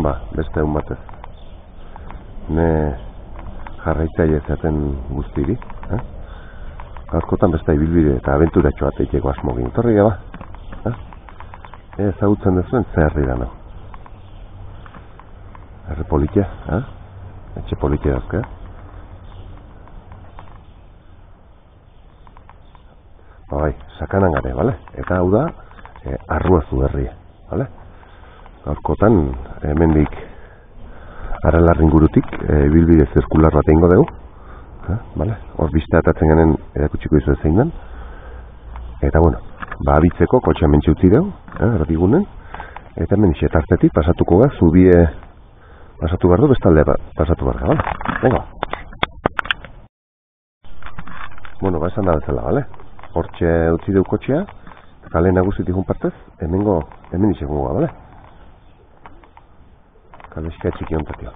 ba, beste egun batez. Ne jarraitzaile zaten guztiri. Gaurkotan beste ibilbide eta abenturatxo bat eiteko asmogin. Torri ba. Ezagutzen dezuen zerri da, no? Erre politia, etxe politia dazka. Bai, sakanan gare, bale? Eta hau da, Arruazu herria, bale? Gaurkotan, hemendik Aralarren gurutik, bilbide zirkular bat egingo dugu, bale? Hor biste atatzen genen erakutsiko izu zein den. Eta, bueno, ba, abitzeko kotxea mentxe utzi dugu, erdigunen. Eta hemen isetartetik pasatuko ga, zubie pasatu behar du, bestalde pasatu behar ga, bale? Venga. Bueno, ba, esan da bezala, bale? Hortxe utzi dugu kotxea, kale nagusitik partez, hemen isegungo ga, bale? Kale eska txiki ontatio.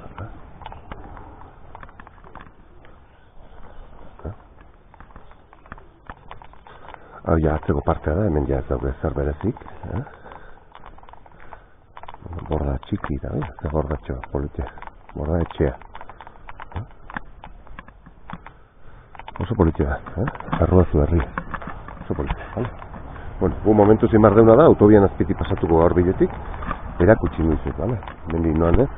Hau ja, atzeko partea da, hemen ja ez daude zer berezik. Borda txiki da, ze bordatxo, politia. Borda etxea. Oso politia da, Arruazu herria. Oso politia, bale? Bueno, gu momentu zin bardeuna da, autobian azpiti pasatuko gaur bidetik, erakutsi nuizet, bale? Mendi noan ez.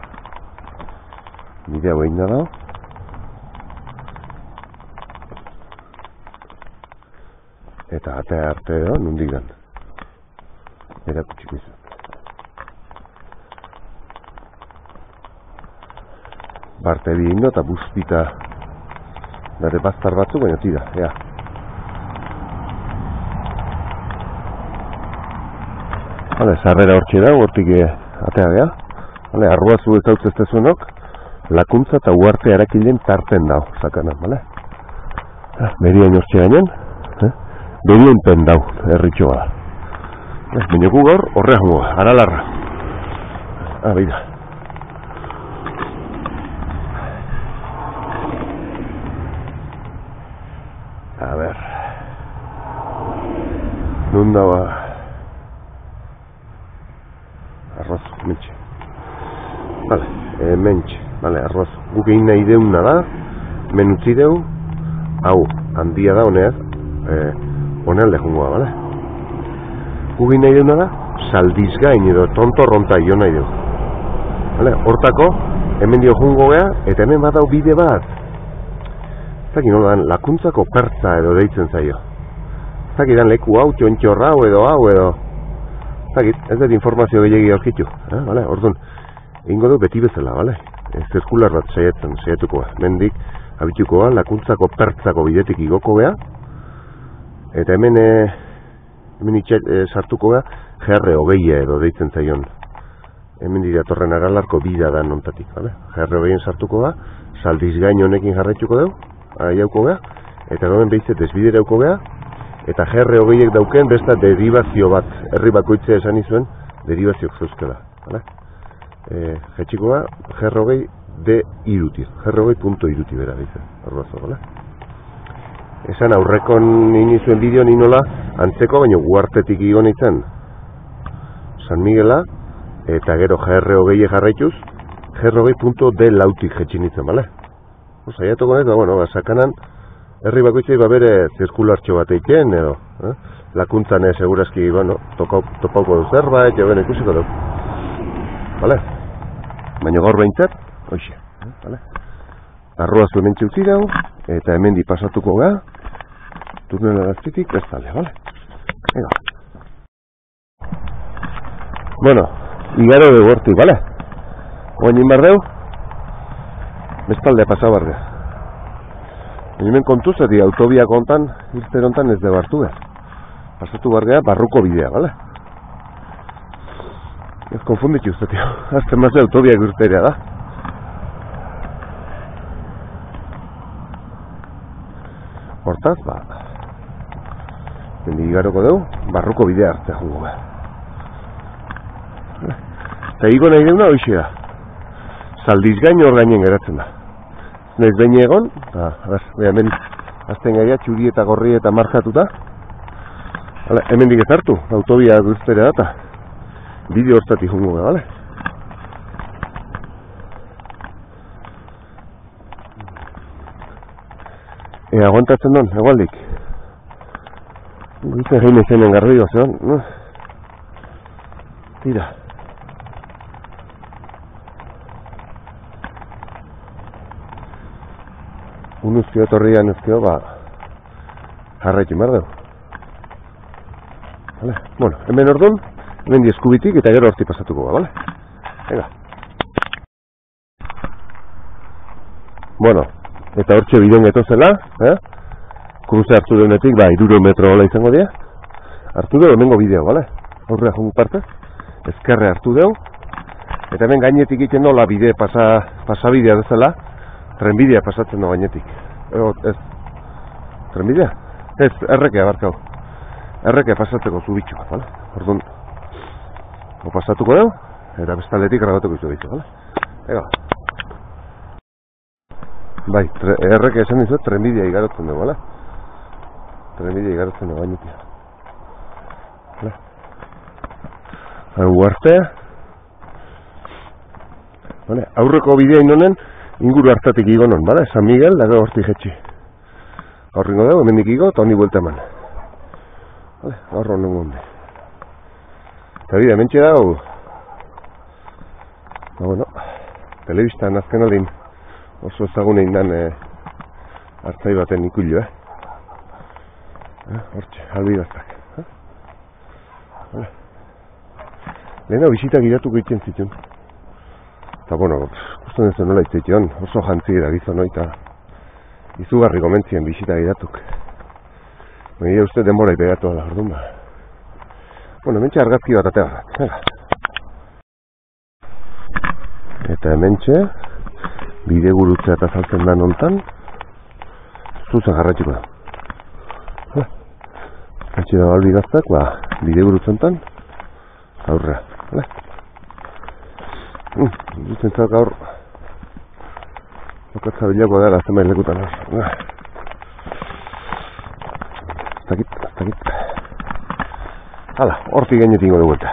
Bidea behin da dago. Eta atea arte edo, nundik dan. Erakutsi nuizet. Barte bi indo eta buzpita dare bastar batzu, baina tira, ea. Hale, sarrera hortxe da, hortik atea geha. Hale, Arruazu ez dautz ez tezuenok, lakuntza eta uarte arakilen tarten dau, sakanan, bale? Berien hortxe gainen, berien pen dau, erritxo bada. Baina gu gaur, horrea jongo, Aralarra. Beida. A ber. Nun daua. Arruazu, mentxe. Vale, mentxe. Vale, Arruazu. Guk egin nahi deuna da, men utzi deu, hau, handia da honeaz, honean lehungoa, vale? Guk egin nahi deuna da, saldizgain edo tontorronta jo nahi deu. Vale, hortako, hemen dio jungo gea, eta hemen badau bide bat. Zaki nola dan, lakuntzako pertza edo deitzen zaio. Zaki dan leku hau, txontxorra hau edo... Zaki, ez dut informazio gehiagi aurkitu, vale? Orduan, egingo du beti bezala, vale? Zirkular bat saiatuko ga. Mendik, abituko ga, lakuntzako pertzako bidetik igoko gea. Eta hemen sartuko ga, GR20 edo deitzen zaion. Hemen dira torren Aralarko bida da nontatik, vale? GR20 sartuko ga, saldizgain honekin jarraituko dugu, aiauko ga, eta hemen behizet desbidereuko ga, eta GR20ek dauken besta derivazio bat, herri bakoitzea esan izuen, derivaziok zeuzkela, vale? Jetxikoa, GR20 de iruti, GR20.iruti bera ditzen, Arruazu, vale? Esan aurrekon inizuen bideo ninola, antzeko, baina guartetik igo nintzen, San Miguela, eta gero GR20 jarraituz, GR20.de lautik jetxin nintzen, vale? Saiatuko ez, bueno, sakanan, herri bakoitzei bere zirkulartxo bat eiken, edo, lakuntzan segurazki, bueno, topauko du zerbait, joven ikusiko du. Vale? Baina gaur behintzat, hoxe, vale? Arruazu hemen txutzi dago, eta hemen di pasatuko ga, turnela gaztitik, ez tale, vale? Venga. Bueno, igaro dugu hortik, vale? Oain inbardeu, bestaldea pasabarga. Hemen kontuz, edi autobia kontan, irten ontan ez debartu behar. Pasatu bargea, barruko bidea, bale? Ez konfunditu uste, tio. Azten mazde autobia gurterea da. Hortaz, ba... Hendi igaroko dugu, barruko bidea hartzea jungo behar. Eta higo nahi deuna hoxe da. Saldizgain hor gainen geratzen da. Naiz behin egon, hemen azten gaia txuri eta gorri eta markatuta. Hemen dik ez hartu, autobia guztera data. Bideo hortati jungo da, bale? Aguantatzen duen, egualdik. Guitzen gehi nezenen garbi gozean, no? Tira. Unuzkio etorrian ezkio, jarraitu behar dugu. Vale? Bueno, hemen orduan, hemen di eskubitik eta gero horti pasatuko ba, vale? Venga. Bueno, eta hortxe bideon getozela, Kruze hartu deunetik, 300 metro hola izango dira. Hartu deu, hemengo bideo, vale? Horrea jongu parte, ezkerre hartu deu. Eta hemen gainetik egiten nola bide, pasabidea dezela, trenbidea pasatzen da gainetik. Ez, trenbidea? Ez, errekea barkau. Errekea pasatzeko zubitxua, vale? Orduan, pasatuko deu, eta bestaletik grabatuko izu ditu, vale? Ega. Bai, errekea esan dizuet, trenbidea igarotzen dugu, vale? Trenbidea igarotzen dugu gainetik. Vale? Hau arte. Vale? Aurreko bidea inonen, inguru hartatik igo non, vale? San Miguel, dago hortik jetxi. Horringo dugu, hemendik igo, eta honi buelta eman. Vale? Horro nengo hondi. Eta bide, mentxe dago. Bueno, telebistan azken aldin oso ezagune indan hartzai baten ikullo, Hortxe, albidaztak. Vale. Lehena bisitak iratuko egiten zituen. Eta, bueno, gusten ez nola iztetion, oso jantzi gizon eta izugarri gomentzien bisitak iratuk. Nire uste denbora ipegatu da, orduan ba. Bueno, hementxe argazki bat atea gara. Eta hementxe, bide gurutzea eta saltzen da nontan, zuzen jarratxiko da. Hementxe da albidaztak, bide gurutzentan, aurrera. Dutzen zak gaur lokatza bilako dara zenbait lekutan Zakit Hala, hortik gainetik ingo dugu eta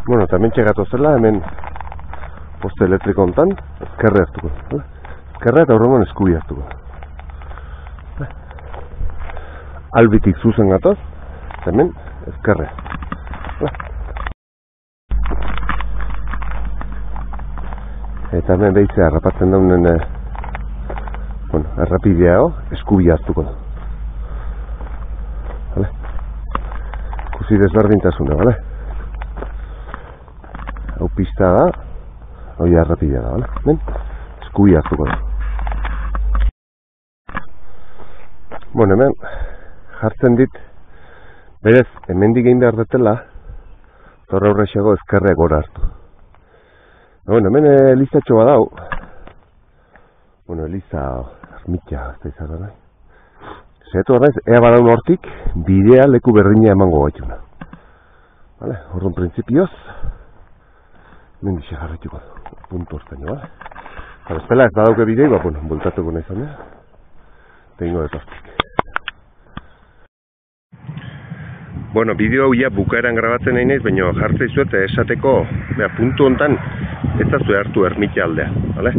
Bueno, eta hemen txegatu zela, hemen poste elektriko hontan, ezkerre hartuko ezkerre eta horrengoan eskubi hartuko albitik zuzen gatoz, hemen ezkerre. Eta hemen behitzea harrapatzen daunen errapideago, eskubi hartuko da. Ikusi desberdintasuna, bale? Hau pista da, hau errapidea da, bale? Hemen, eskubi hartuko da. Bueno, hemen, jartzen dit, berez, hemendik egin behar detela, torre horrexago ezkerre gora hartu. Bueno, hemen elizatxo badau, eliza ermitxa, ez da izan da, zehetu horrez, ea badaun hortik, bidea leku berdina emango gaituna. Vale, orduan printzipioz, hemen dixe jarretuko du, puntu hortzen, vale? Bezpela ez badauke bidei, bultatuko nahi zan, tengo ez hortik. Bueno, bideo hau ja bukaeran grabatzen nahi naiz, baina jartzei zuet esateko, puntu hontan ez da zue hartu ermitxa aldea, vale?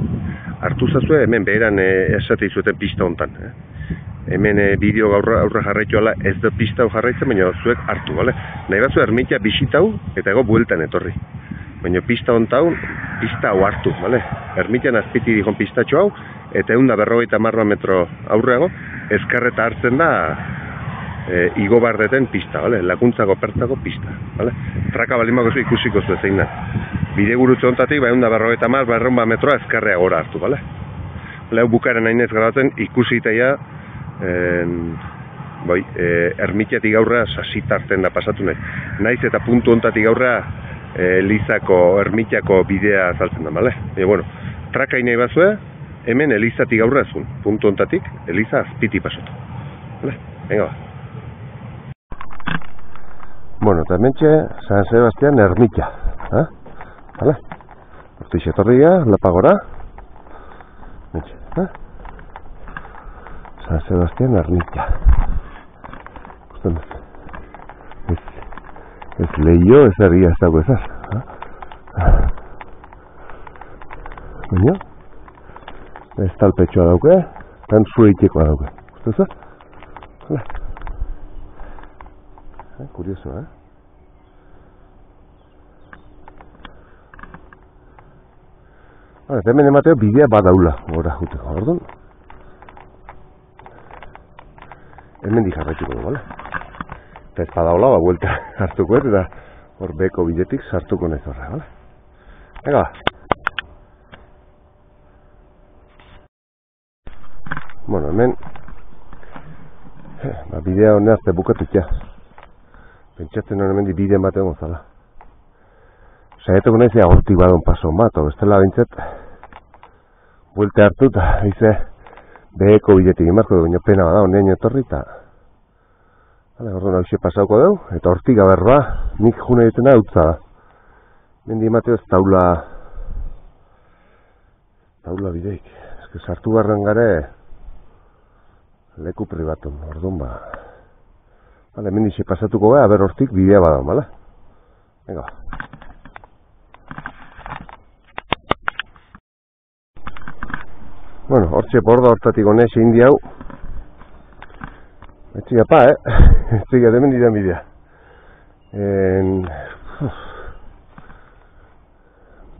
Hartu zazue hemen beheran esatei zueten pista hontan. Hemen bideo aurra jarraitu ala ez da pista hau jarraitzen, baina zuek hartu, vale? Nahi bat zue ermitxa bisitau eta ego bueltan etorri. Baina pista hontan, pista hau hartu, vale? Ermitxan azpiti dihon pistatxo hau, eta 150 metro aurreago, ezkerreta hartzen da igo bardeten pista, vale? Lakuntzako pertzako pista, vale? Traka balimako zu ikusiko zu zein da. Bide gurutze hontatik, 150 metroa ezkerrea gora hartu, vale? Lehau bukaeren nahi nez grabatzen ikusitaia ermitxatik aurra sasitarten da pasatu nahi. Naiz eta puntu hontatik aurra Elizako ermitxako bidea azaltzen da, vale? Bueno, traka nahi bazue, hemen Elizatik aurra ezun, puntu hontatik, Eliza azpiti pasatu. Vale? Venga ba. Bueno, eta hementxe San Sebastian ermitxa, vale? Hortixe torria, lapagora. Hementxe, San Sebastian ermitxa. Ez leio, ez herria ez dago ezar. Baina, ez talpetxoa dauke, tan zueitekoa dauke. Uste za? Hala. Kurioso, Hemen emateo bidea badaula, gora juteko, orduan. Hemen di jarraituko du, bale? Eta ez badaula, buelta hartuko ez, eta hor beko bidetik sartuko nahi zorra, bale? Venga, Bueno, hemen bidea honea azte bukatut ja. Pentsatzen hemen di bidean bat egon zala. Saietuko nahi zea hortik badon paso mato, bestela bintzet buelte hartu eta eize beheko bidetik imarko dugu, baina pena bada honean etorri eta orduan hau pasauko dugu, eta hortik aberroa nik june ditena dutza da. Mendi emateo ez taula bideik. Ez que sartu barren gare leku pribatun, orduan ba. Mendi xe pasatuko gara, aber hortik bidea bada, bale? Venga. Bueno, hortxe borda hortatik honexe indi hau. Etxiga pa, Etxiga demen didan bidea.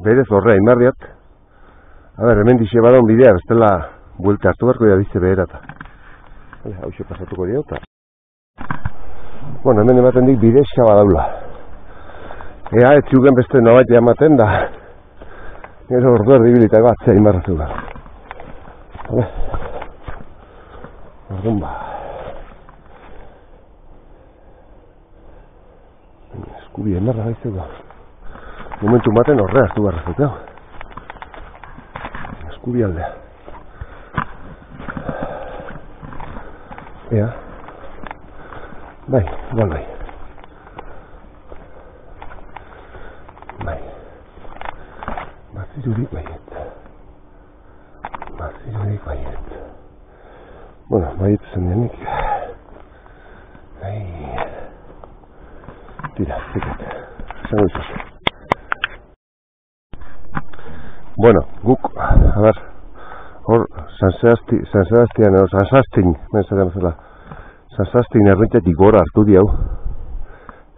Berez horrea inbarriat. A ber, hemen dixe badon bidea, bestela buelte hartu beharko da bize beherata. Hau xe pasatuko dira eta. Bueno, hemen ematen dik bide xaba daula. Ea, etxiugen beste nobait ematen da. Gero ordu erdibilitako atzea inbarratu da. Orduan ba. Eskubi emarra gaitzeko. Momentu baten horre hartu barrazut, Eskubi aldea. Ea. Bai, igual bai. Bai. Bazirurik baiet. Bueno, baiet zen denik. Tira, zikat. Zango izuz. Bueno, guk, a ber, hor, San Sebastian, San Sastin, San Sastin errentxetik gora hartu di hau.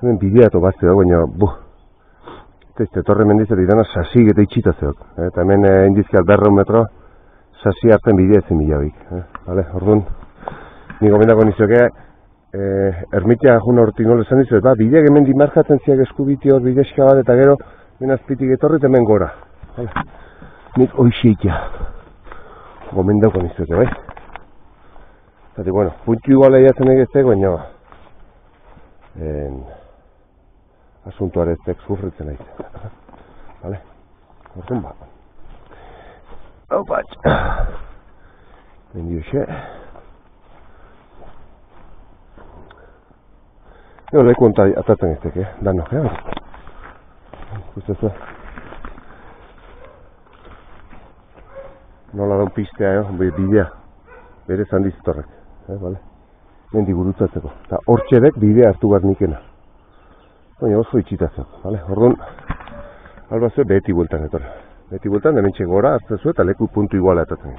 Hemen bidea eto bazte dago, baina, Eta torre mendizet idana sasik eta itxita zeok. Eta hemen indizki alberreun metro, sasi hartzen bidea ezin bilabik. Vale, orduan, niko mendako nizoke, ermitea juna hortik nola esan dizuet, bideak hemen dimarkatzen ziak eskubiti hor bideska bat, eta gero, menazpitik etorri eta hemen gora. Vale. Nik hoxeikia. Gomendako nizoke, bai? Zati, bueno, puntu iguala iatzen egeztek, baina, asuntoareztek zurritzen aiz. Vale? Orduan bat. Hau bat. Bendio xe. Ego leku onta atatzen eztek, Dano, Guztezu. Nola daun pistea, bidea. Bere zandizitorrek. Vale? Mendi gurutzatzeko. Eta hortxedek bidea hartu behar nikena. Baina oso itxitazio, vale? Orduan, albazue beti bueltan etorre. Beti bueltan, hementxe gora hartzen zu eta leku puntu iguala etatzen.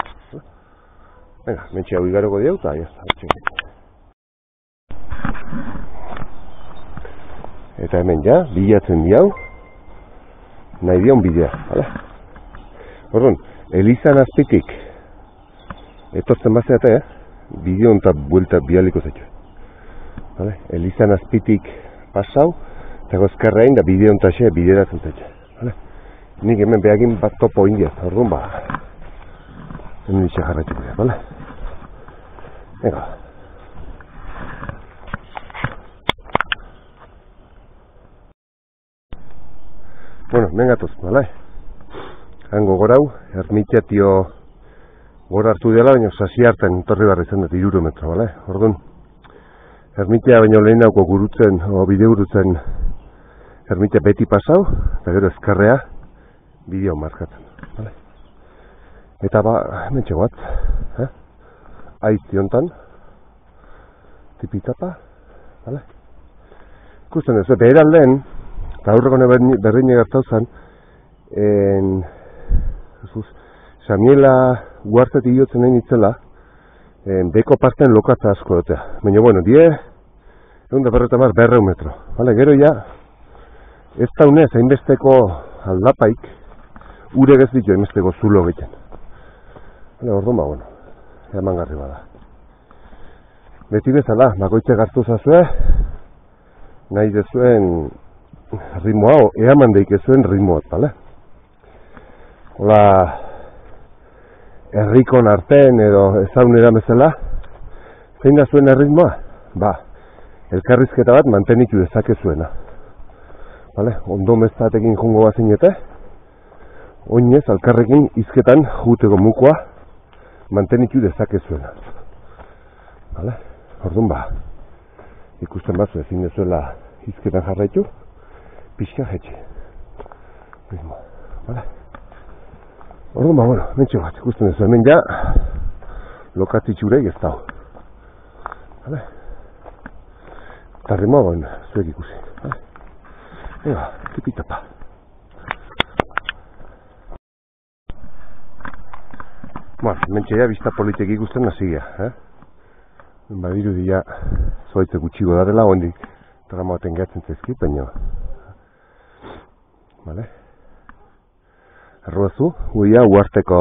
Venga, hementxe hau igaroko diau eta jazta. Eta hemen ja, bilatzen diau, nahi dion bidea, vale? Orduan, Elizan azpitik, etortzen bazeate, bideon eta buelta bialiko zetxo. Vale? Elizan azpitik pasau, eta gozkarrein da bideon eta xe bideratzen zetxo. Vale? Nik hemen behagin bat topo indiaz, orduan ba, hemen ditxe jarraitu bidea, vale? Venga. Bueno, mengatoz, vale? Hango gorau, ermitiatio gora hartu dela, baina sasi hartan torri barri zen dut 3 metro, bale? Orduan, ermitia baino lehen dauko gurutzen, o bide gurutzen ermitia beti pasau, eta gero ezkerrea bideo markatzen, bale? Eta ba, hemen txegoat, aizti hontan, tipitapa, bale? ikusten ez, beheralden, eta aurrekone berdine gertau zen, Samiela guartetik jotzen nahi nitzela, beko parten lokatza asko dutea. Baina, bueno, egun da berreun metro. Vale, gero ja, ez daunez, hainbesteko aldapaik, ure ez ditu hainbesteko zulo egiten. Vale, orduan ba, bueno, eman garri bada. Beti bezala, bakoitze gartu zazue, nahi dezuen ritmoa, eaman deik ezuen ritmoat, bale? Hola, herrikon arten edo ezaunera bezala, zein da zuen erritmoa? Ba, elkarrizketa bat mantenitu dezakezuena. Vale? Ondo meztatekin jongo bazinete, oinez alkarrekin hizketan juteko mukoa mantenitu dezakezuena. Vale? Orduan ba, ikusten batzu ezin dezuela hizketan jarraitu, pixka jetxe. Ritmoa. Vale? Orduan ba, bueno, mentxe bat, ikusten duzu, hemen ja, lokatzitxurek ez dago. Vale? Eta ritmoa goen, zuek ikusi. Vale? Ega, tipitapa. Bueno, mentxe ja, bizta politek ikusten nazigea, Badiru dira, zoaitze gutxigo darela, hondik, trama baten gehatzen zaizkit, baina. Vale? Arruazu, guia uarteko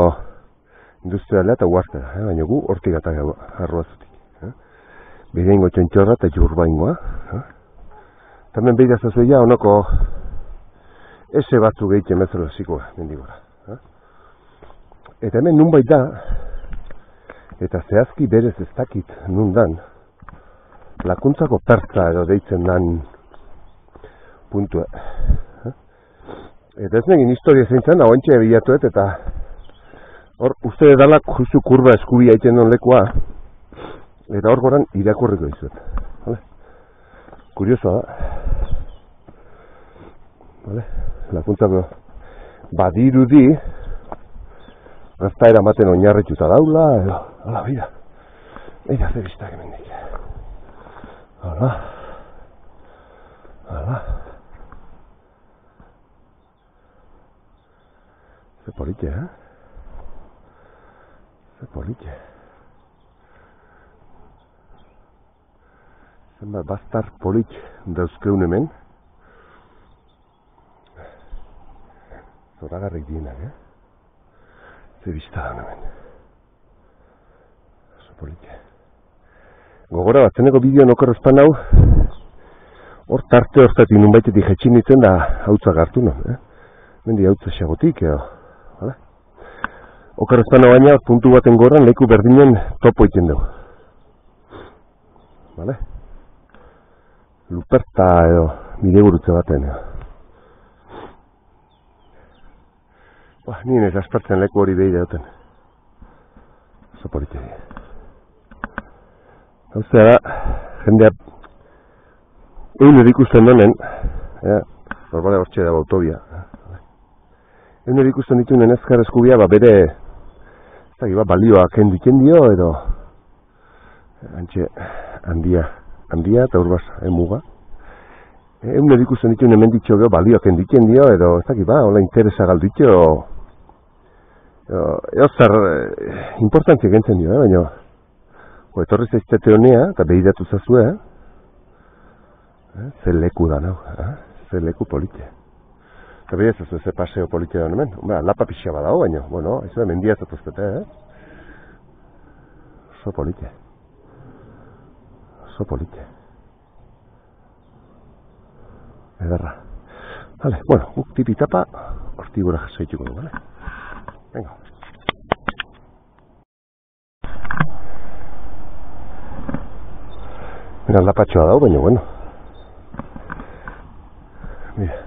industrialea eta uartera, baina gu hortik eta arruazutik. Bidein gotxontxorra eta jurbaingoa. Tamen behida zazuia honoko ese batzu gehitzen bezala zikoa, mendigora. Eta hemen nunbait da, eta zehazki berez ez dakit nundan, lakuntzako pertza edo deitzen dan puntua. Eta ez negin historia zeintzen, hauentxe bilatuet, eta hor uste edalak justu kurba eskubia egiten non lekua, eta hor goran irakurriko izuet. Vale? Kuriosoa da. Vale? Lakuntzako badirudi, gazta eramaten oinarrituta daula, edo, hala, bida. Bida, ze biztak emendik. Hala. Hala. Ze politxe, Ze politxe. Zenbat bastar politx dauzkeun hemen. Zoragarrik dienak, Ze bizta da hemen. Ze politxe. Gogora bat, zeneko bideo nokorrezpan hau, hor tarte hortatik nunbaitetik jetxin ditzen da hautza gartu non, Mendi hautza xagotik, edo. Vale? Okarrezpana baina puntu baten goran leku berdinen topo egiten dugu. Vale? Luperta edo bidegurutze baten. Nien ez aspertzen leku hori behi dauten. Oso politia dira. Hauzea da, jendea egun erikusten donen, normale hortxe dago autobia. Egun erikusten ditunen ezkar eskubia, bere balioak hendiken dio, edo antxe handia eta urbaz emuga. Egun erikusten ditunen menditxo geho balioak hendiken dio, edo ez dakit, hola interesa galditxo, edo zer importantzia gentzen dio, baina etorri zaiztete honea, eta behidatu zazue, ze leku da nau, ze leku politia. Eta behar ez ez paseo politia da hemen. Lapa pixia badago, baina, bueno, ez da mendia zatuzkete, Oso politia. Oso politia. Ederra. Vale, bueno, guk tipitapa, hortigura jasaituko du, vale? Venga. Mira, lapatxoa dago, baina, bueno. Mira.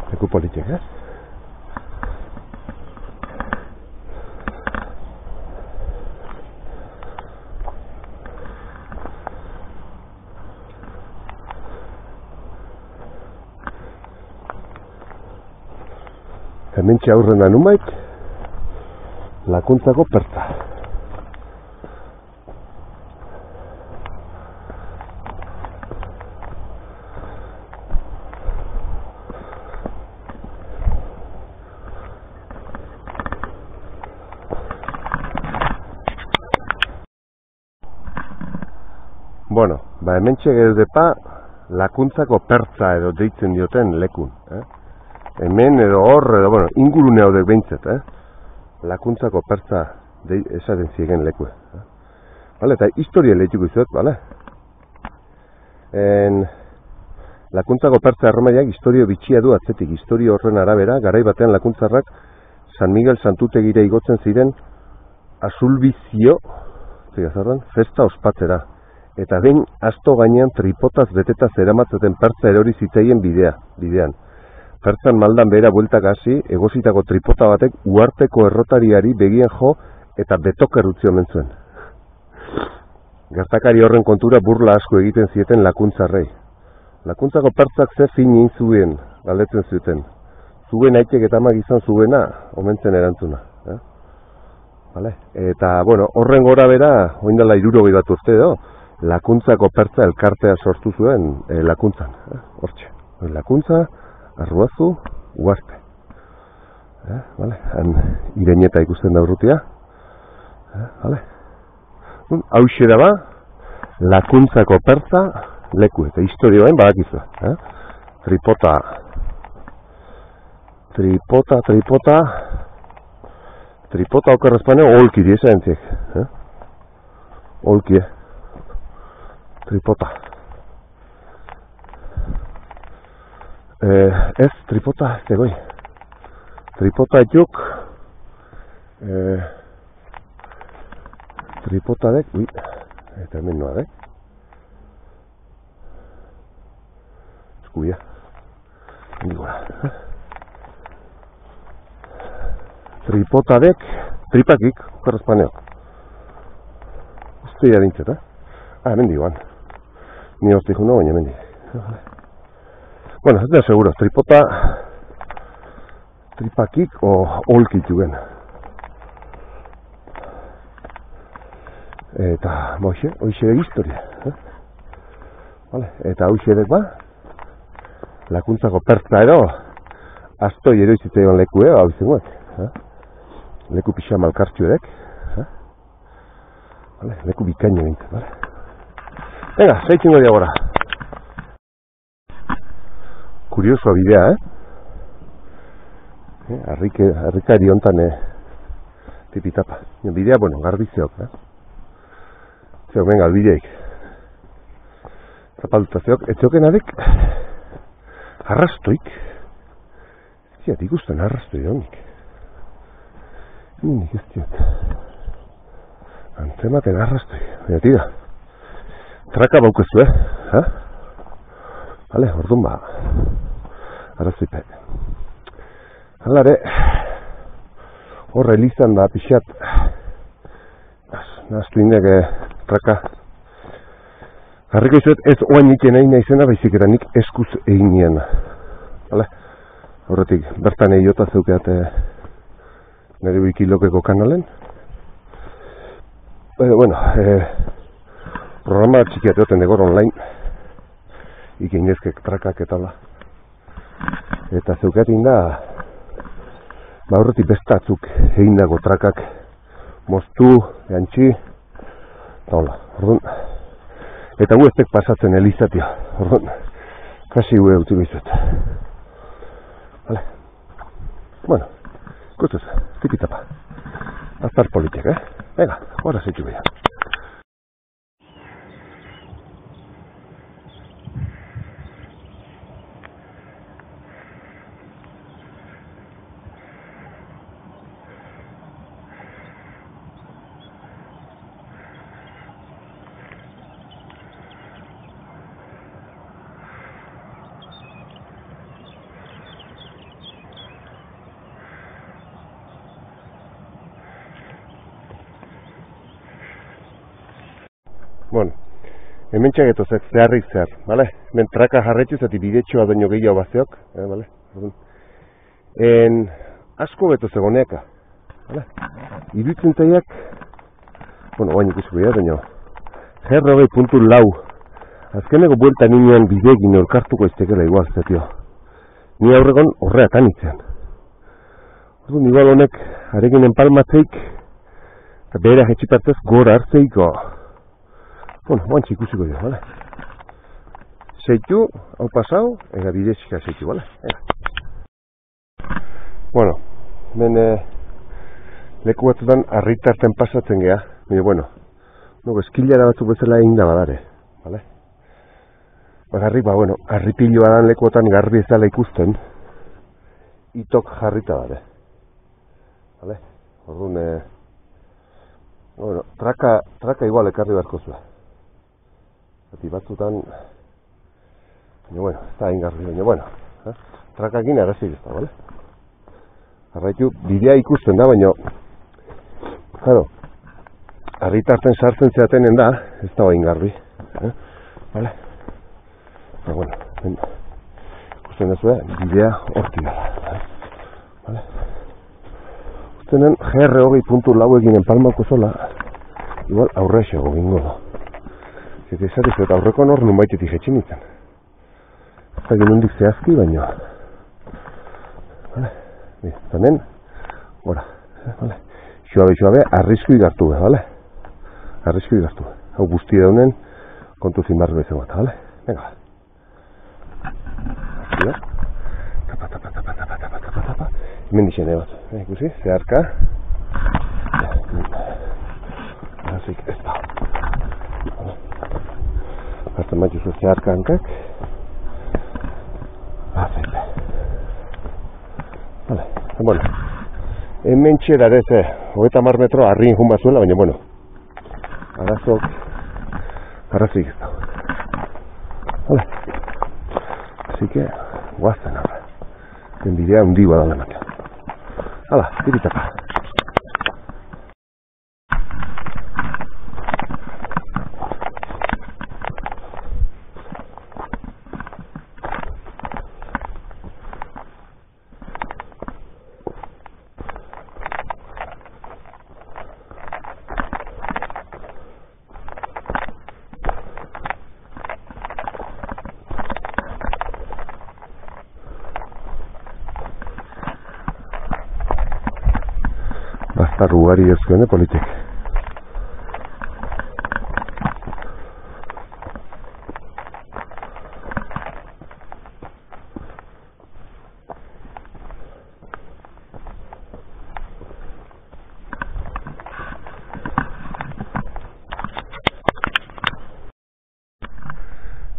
Leku politik, Hementxe aurrena numait, lakuntzako pertza. Bueno, hementxe geudepa Lakuntzako pertza edo deitzen dioten lekun. Hemen edo hor, edo, bueno, ingurune haudek behintzat, Lakuntzako pertza esaten ziegen lekue. Vale, eta historia lehituko izot, vale? Lakuntzako pertza erromaiak historio bitxia du atzetik. Historio horren arabera, garai batean lakuntzarrak San Miguel Santutegire igotzen ziren Azulbizio, festa ospatzera. Eta behin asto gainean tripotaz beteta zeramatzeten pertza erori zitzaien bidean. Pertzan maldan behera bueltak hasi, egositako tripota batek uharteko errotariari begien jo eta betok errutzi omen zuen. Gertakari horren kontura burla asko egiten zieten lakuntzarrei. Lakuntzako pertzak ze fin egin zuen, galdetzen zuten. Zuen aitek eta amak izan zuena, omentzen erantzuna. Vale? Eta, bueno, horren gora bera, oindala 60 bat urte edo, Lakuntzako pertza elkartea sortu zuen lakuntzan. Hortxe. Lakuntza, Arruazu, Uarte. Vale? Irenieta ikusten da urrutia. Vale? Hauxe da ba, Lakuntzako pertza leku. Eta historioen badakizu. Tripota okerrez paneo, olki diesa entziek. Olki, Tripota. Ez, tripota, zegoi. Tripota etuk. Tripota dek, eta hemen noa dek. Eskuia. Nigora. Tripota dek, tripakik, korrespaneok. Uste dintzet, hemen diguan. Ni horti juno, baina hemen Bueno, ez da seguro, tripakik o olkik juguen. Eta, hoxe historia. Vale, eta hoxe dek ba, Lakuntzako pertza edo, astoi eroizitzeion leku hau izenguak. Leku pixa malkartxu edek. Vale, leku bikaino bintzen, vale. Venga, zeitzen godi agora. Kuriosoa bidea, Harrikari hontan tipitapa. Bidea, bueno, garbizeok, Zeok, venga, albideik. Zapalduta zeok, etxoken adik, arrastoik. Ziat, ikusten arrastoi honik. Nik ez diot. Antzematen arrastoi. Baina tira. Traka baukezu, Vale, orduan ba. Arrazipe. Halare, horre elizan da pixat. Naztu indek traka. Harriko izuet ez oain iken egin naizena, baizik eta nik eskuz egin nien. Vale? Horretik, bertan egiota zeukeat nire wikilokeko kanalen. Bueno, programa txikiat egoten degor online. Iken inezkek trakak eta hola. Eta zeukatin da, horretik bestatzuk egin dago trakak moztu, gantxi, eta hola. Eta huestek pasatzen elizatia. Kasi hue utzi behizut. Vale. Bueno, guztuz, tipitapa. Aztar politik, Venga, ahora se lluvia. Bueno, hemen txagetozek zeharrik zehar, bale? Hemen traka jarretxuz eta bidetxoa doino gehiago bazeok, bale? Asko beto zegoneaka, bale? Iruditzen zaiak, bueno, oain ikusko bidea, doino, G.4.4. Azkeneko buelta ninean bidegin elkartuko iztekela igual, zetio. Ni aurregon horreatan itzean. Orduan, igual honek, areginen palmatzeik, eta behera jetxipartez gora hartzeiko. Bueno, guantxe ikusiko dira, bale? Zeitu, hau pasau, eta bidezika zeitu, bale? Bueno, hemen leku batzutan harritarten pasatzen geha, baina, bueno, eskilara batzuk bezala egin da badare, bale? Bagarrik, bueno, harripiloa dan lekuotan garbi ez dela ikusten, itok jarrita dare. Bale? Orduan, bueno, traka igual ekarri beharko zua. Zati batzutan, baina, bueno, ez da ingarri, baina, bueno, trakakin arazik ez da, bale? Arraitu, bidea ikusten da, baina, claro, harritarten sartzen zeatenen da, ez da ingarri, bale? Eta, bueno, ikusten da zuen, bidea horti dara, bale? Uztenen, GR20.4 eginen palmako zola, igual aurrexago gingo da. Zeta izatez, eta aurreko nor nun baitetik jetxin nintzen. Eta genundik zehazki, baina. Vale? Eta hemen, gora. Vale? Xoabe, arrisku igartu, vale? Arrisku igartu. Hau guzti daunen, kontu zinbar bezen bat, vale? Venga. Arrisku da. Tapa. Hemen dixene bat. Ikusi, zeharka. Arazik ez da. Hartzen bat juzu zeharka hankak. Azeite. Vale, bueno. Hemen txera ere ze, 30 metro harrin jun bat zuela, baina, bueno. Arazik ez da. Vale. Así que, guazten horre. Bidea hundi badala ematen. Hala, iritapa. Bastar ugari ezkene politik.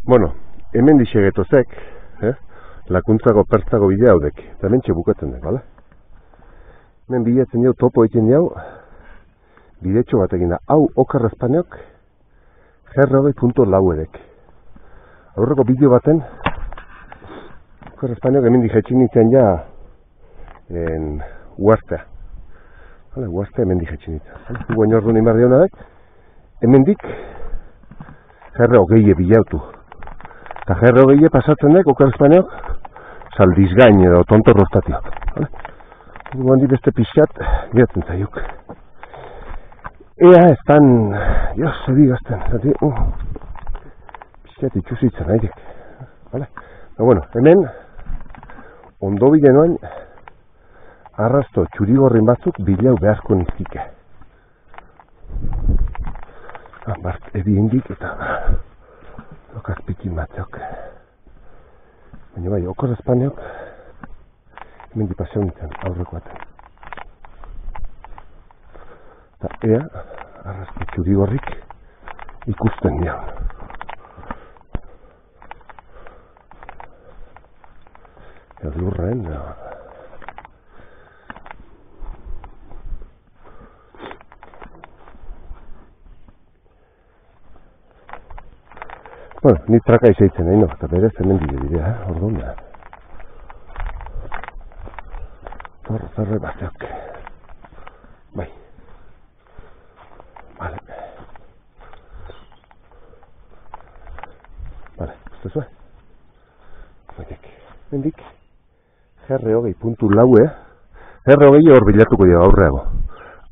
Bueno, hemen disegetozek, lakuntzako pertzako bidea haudek, eta hemen bukatzen dek, bale? Hemen bilatzen jau, topo egiten jau, bidetxo bat egin da. Hau okar espaniok, GR20.4 edek. Aurreko bideo baten, okar espaniok hemen dijetxin nintzen ja, uartea. Uartea hemen dijetxin nintzen. Guen ordu nimar dionadek, hemen dik, GR20 bilautu. Eta GR20 pasatzen dek, okar espaniok, saldizgain edo tontorroztatio. Guandi beste pixat, geratzen zaiuk. Ea, estan, jo, zedi gazten, zati, pixat itxusitzen, nahirik. Vale? Bueno, hemen, ondo bide noain, arrasto txurigorrin batzuk bilau beharko nizkike. Bart, ebi indik eta lokaz pikin batzeok. Baina bai, okor espaniok, hemen dipaseo nintzen, aurreko baten. Eta ea, arrazko txurigorrik ikusten nian. Lurren, bueno, ni traka izaitzen nahi, no? Eta berez hemen bidea, orduan da. Torre bateok. Bai. Vale. Vale, uste zuen? Oiek. Mendik. GR20.4 GR20 hor bilatuko dira aurreago.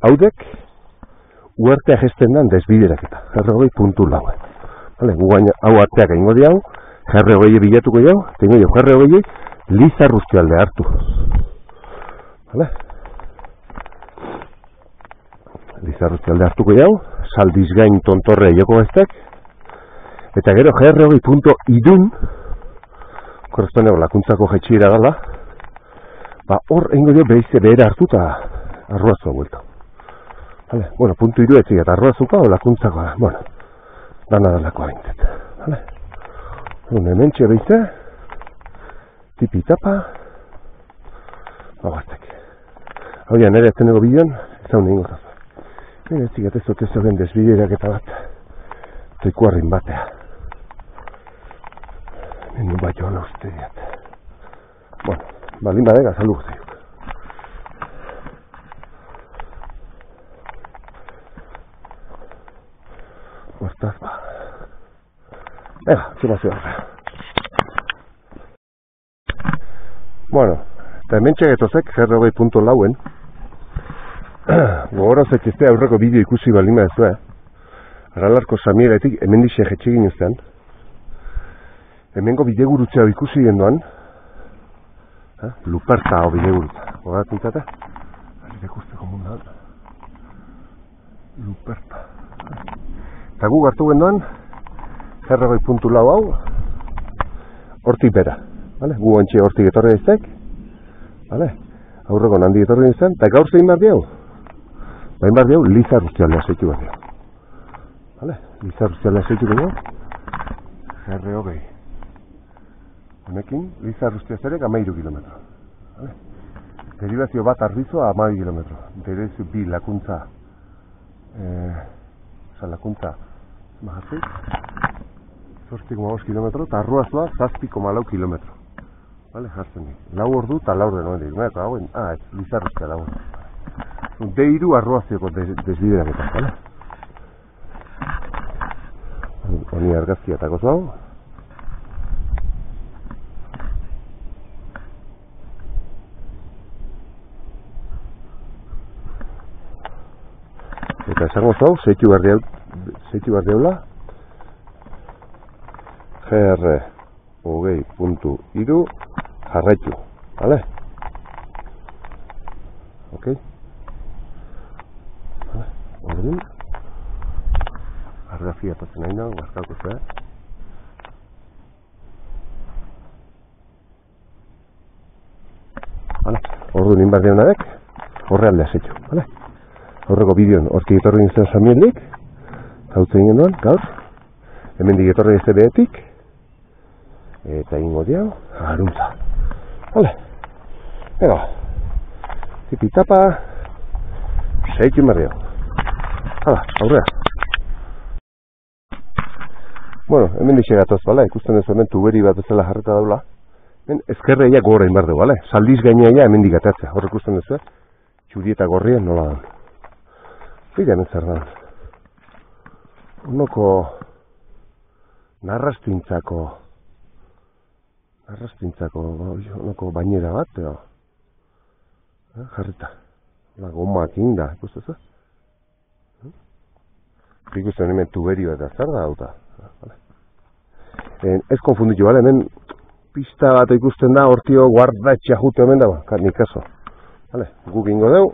Haudek, uartea gesten dan desbideraketa. GR20.4 Vale, gugaina hau arteak egingo diau, GR20 bilatuko diau, tengo jo GR20 Lizarruztialde hartu. Vale? Lizarruztialde hartuko jau, saldizgain tontorrea joko bestek, Eta gero GR20.idun, korrespondeago lakuntzako jetxiera gala, ba hor egingo dio behize behera hartu eta arruazua buelta. Vale? Bueno, puntu iru etzik eta arruazuka o lakuntzako da. Bueno, dana dalakoa bintet. Vale? Hemen txe behize, tipi tapa, bagaztek. Hau ja, nire etzeneko bideon, ez hau nehingo zazua. Nire etzik eta ez dut ez den desbiderak eta bat, toikuarrin batea. Nien bat joan uste diat. Bueno, balin badega, saluk zeiuk. Hortaz, ba. Ega, txemazio horre. Bueno, eta hemen txegetozek, GR20.lauen, gogorozek ez aurreko bideo ikusi balima ez du, Aralarko Samieretik hemen dixe jetxegin ustean. Hemengo bidegurutzea ikusi genduan, Luperta o bidegurutza. Horat nintzate? Ari dekusteko mundan. Luperta. Eta gu hartu genduan, GR20.lau hau, hortik bera. Vale? Gu ontsi hortik etorri eztek. Vale? Aurreko handi etorri nintzen. Eta gaur zein bat diau? Bain bat diau, Lizar Ustialdea zeitu bat diau. Vale? Lizar Ustialdea zeitu bat diau. GR20. Honekin, Lizar Ustiazerek 13 kilometro. Vale? Derivazio bat arbizua 12 kilometro. Derivazio bi lakuntza. Lakuntza. Mahatzik. 8,5 kilometro. Eta arruazua 7,4 kilometro. Vale, jartzen di. 4 ordu eta 4 ordu noen. Ez, Lizar Ustia 4 ordu. D3 arruazioko desbideak eta, vale? Honi argazkia eta gozo hau. Eta esango zau, zeitu behar deula, GR20.iru jarraitu, vale? Ok? Vale, orduan. Argazia patzen nahi nago, barkauko zea. Vale, orduan inbar deunadek, horrealdea zeitu, vale? Horreko bideon hortik etorri nintzen Samieldik, hautzen genduan, gaur, hemendik etorri ez behetik, eta ingo diau, aruntza. Vale, ega, tipi tapa, zeitu marrio. Hala, aurrea. Bueno, hemendik segatoz, bale, ikusten ez hemen tuberi bat ezela jarreta daula. Hemen ezkerreia gora inbar dugu, bale, saldiz gaineia hemendik atatzea, horrek ikusten ez, txuri eta gorrien nola dan. Bide hemen zer da. Narrastintzako bainera bat, edo. Jarrita. Gomak inda, ikusten ez? Ikusten hemen tuberio eta zer da, hauta. Ez konfunditu, bale? Hemen pista bat ikusten da, hortio guardatxea jute hemen dago, nik kaso. Guk ingo deu.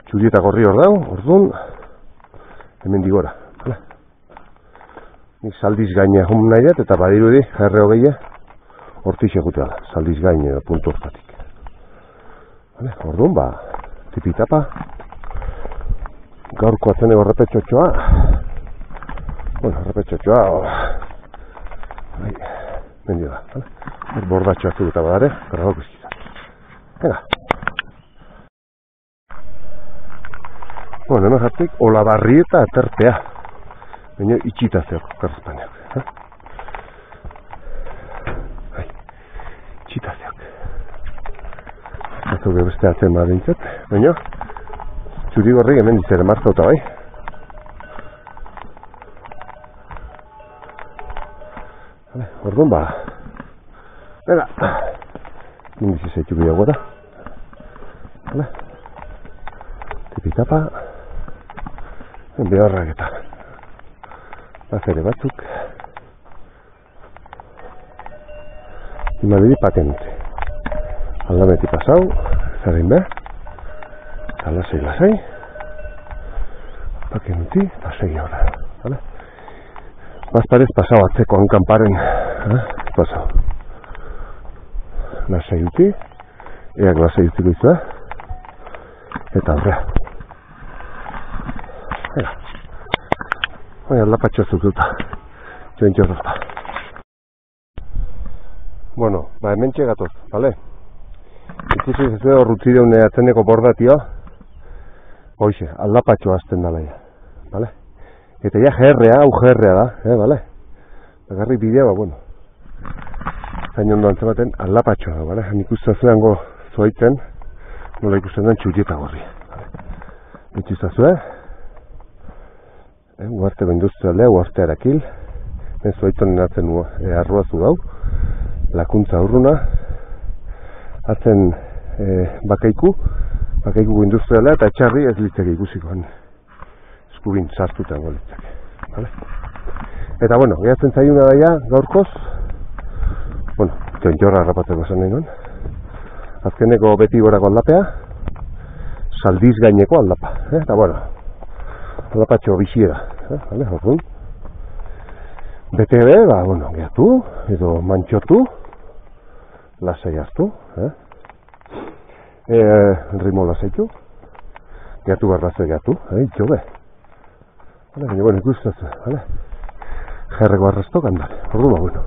Txuri eta gorri hor dau, orduan, hemen digora. Nik saldiz gaina hon nahi dut, eta badirudi, GR20 hortik egutea da, saldiz gaina puntu hortatik. Orduan, ba, tipitapa, gaurko atzenego repetxotxoa, bueno, repetxotxoa, mendio da, hor bordatxo hartu eta badare, garragok izkizat. Venga. Bueno, hemen jartik, Olabarri eta aterpea. Baina itxita zeok, karrezpaneak. Itxita zeok. Zatzuk beste atzen badintzat. Baina, txuri gorri hemen dizere martzauta bai. Orduan ba. Bera. Indizi zaitu bidago da. Tipitapa. Beharrak eta bazere batzuk imadiri patente aldameti pasau zarein be eta lasai pakenuti eta segi horra Bazparez pasau atzeko hankanparen. Pasau. Lasai uti. Eak lasai utiko izua. Eta aurrea. Ega. Baina lapatxo zukuta. Joen jorrota. Bueno, hemen txegatoz, bale? Ikusi zezue horrutzideune atzeneko bordatio. Hoxe, aldapatxo azten dala ja. Bale? Eta ja hau GR-a da, bale? Bagarri bidea, bueno. Zain ondo antzematen aldapatxoa da, bale? Han ikustazueango zoaitzen, nola ikusten den txutieta gorri. Ikustazue, uarteko industrialea, uartea erakil, zoaitzen natzen arruazu gau, lakuntza urruna, atzen bakaiku industrialea eta etxarri ez litzake ikusikoan eskubin sartutan golitzake. Vale? Eta bueno, gehatzen zaiuna daia gaurkoz, bueno, txontxorra harrapatzeko esan nahi nuen, azkeneko beti gorako aldapea, saldiz gaineko aldapa, eta bueno, aldapatxo bixiera, vale, orduan. BTB, bueno, gehatu, edo mantxotu, lasai hartu, rimo lasaitu, gehatu barrazue gehatu, itxo be. Baina, bueno, ikustazu, jerreko arrasto gandale, ordu bueno.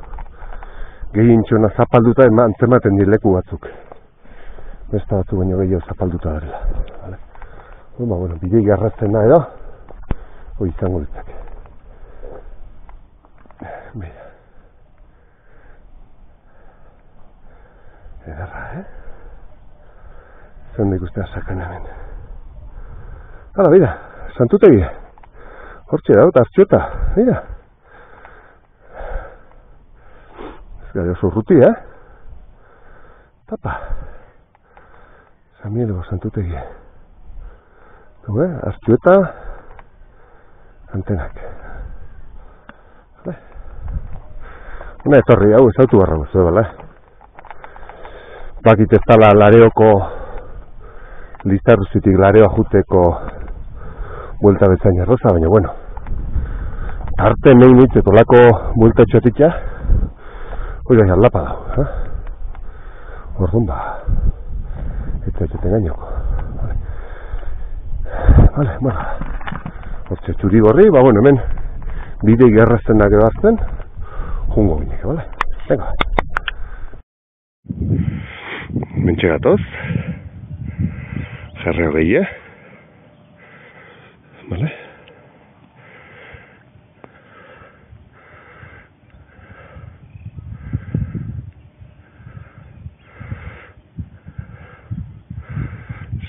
Gehien txona zapalduta antzematen dileku batzuk. Besta batzu baino gehiago zapalduta darela. Ordu bueno, bidei garrazten da edo, hoi izango ditzake. Mira. Ederra, Zer ikustea sakan hemen. Hala, mira, santutegi. Hortxe daut, hartxota, mira. Ez gara oso urruti, Tapa. San Miguelgo santutegi. Hartxota, antenak. Una etorri hau ezautu barra guztu, bala? Bakit ez tala Lareoko, Listarruzitik Lareoa juteko buelta bezain arroza, baina bueno. Arte nein hitzeko lako buelta txotitxa, hoi gai aldapa dau, Orduan ez zaiteten gainoko. Vale, bueno. Hortxe txuri gorri, bueno, hemen bidei gerrazten da gebazten, jungo ginek, bale? Venga. Mentxe gatoz. Jarreo gehi, Bale?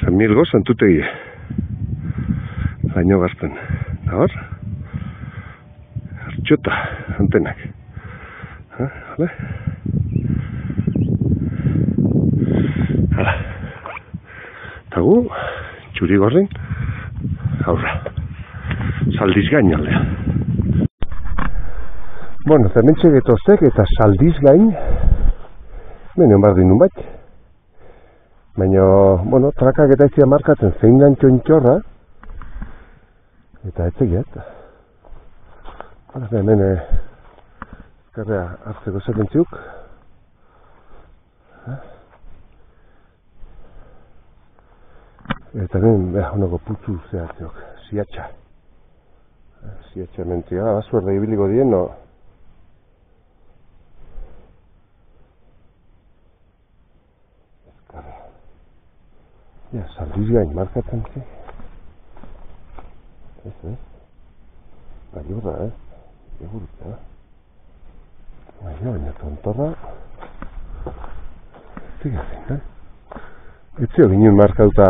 San Miguelgo santutegi. Baino gazten. Da hor? Hartxota, antenak. Vale? Hala. Eta gu, txuri gorrin, aurra. Saldiz gain aldea. Bueno, zementxe getozek eta saldiz gain, benen bardin nun bat. Baina, bueno, trakak eta izia markatzen zein dan txontxorra, eta etzegiat. Hala, hemen karrea hartzeko zekentziuk. Eta hemen, honako putzu zehatzeok, ziatxa. Ziatxa mentzia, azuerde ibiliko dien, no? Ezkarra. Ja, saldiz gain markatzen zi. Ez? Baiurra, Egurutza. Baina tontorra. Ziga zein, Etzio ginen markauta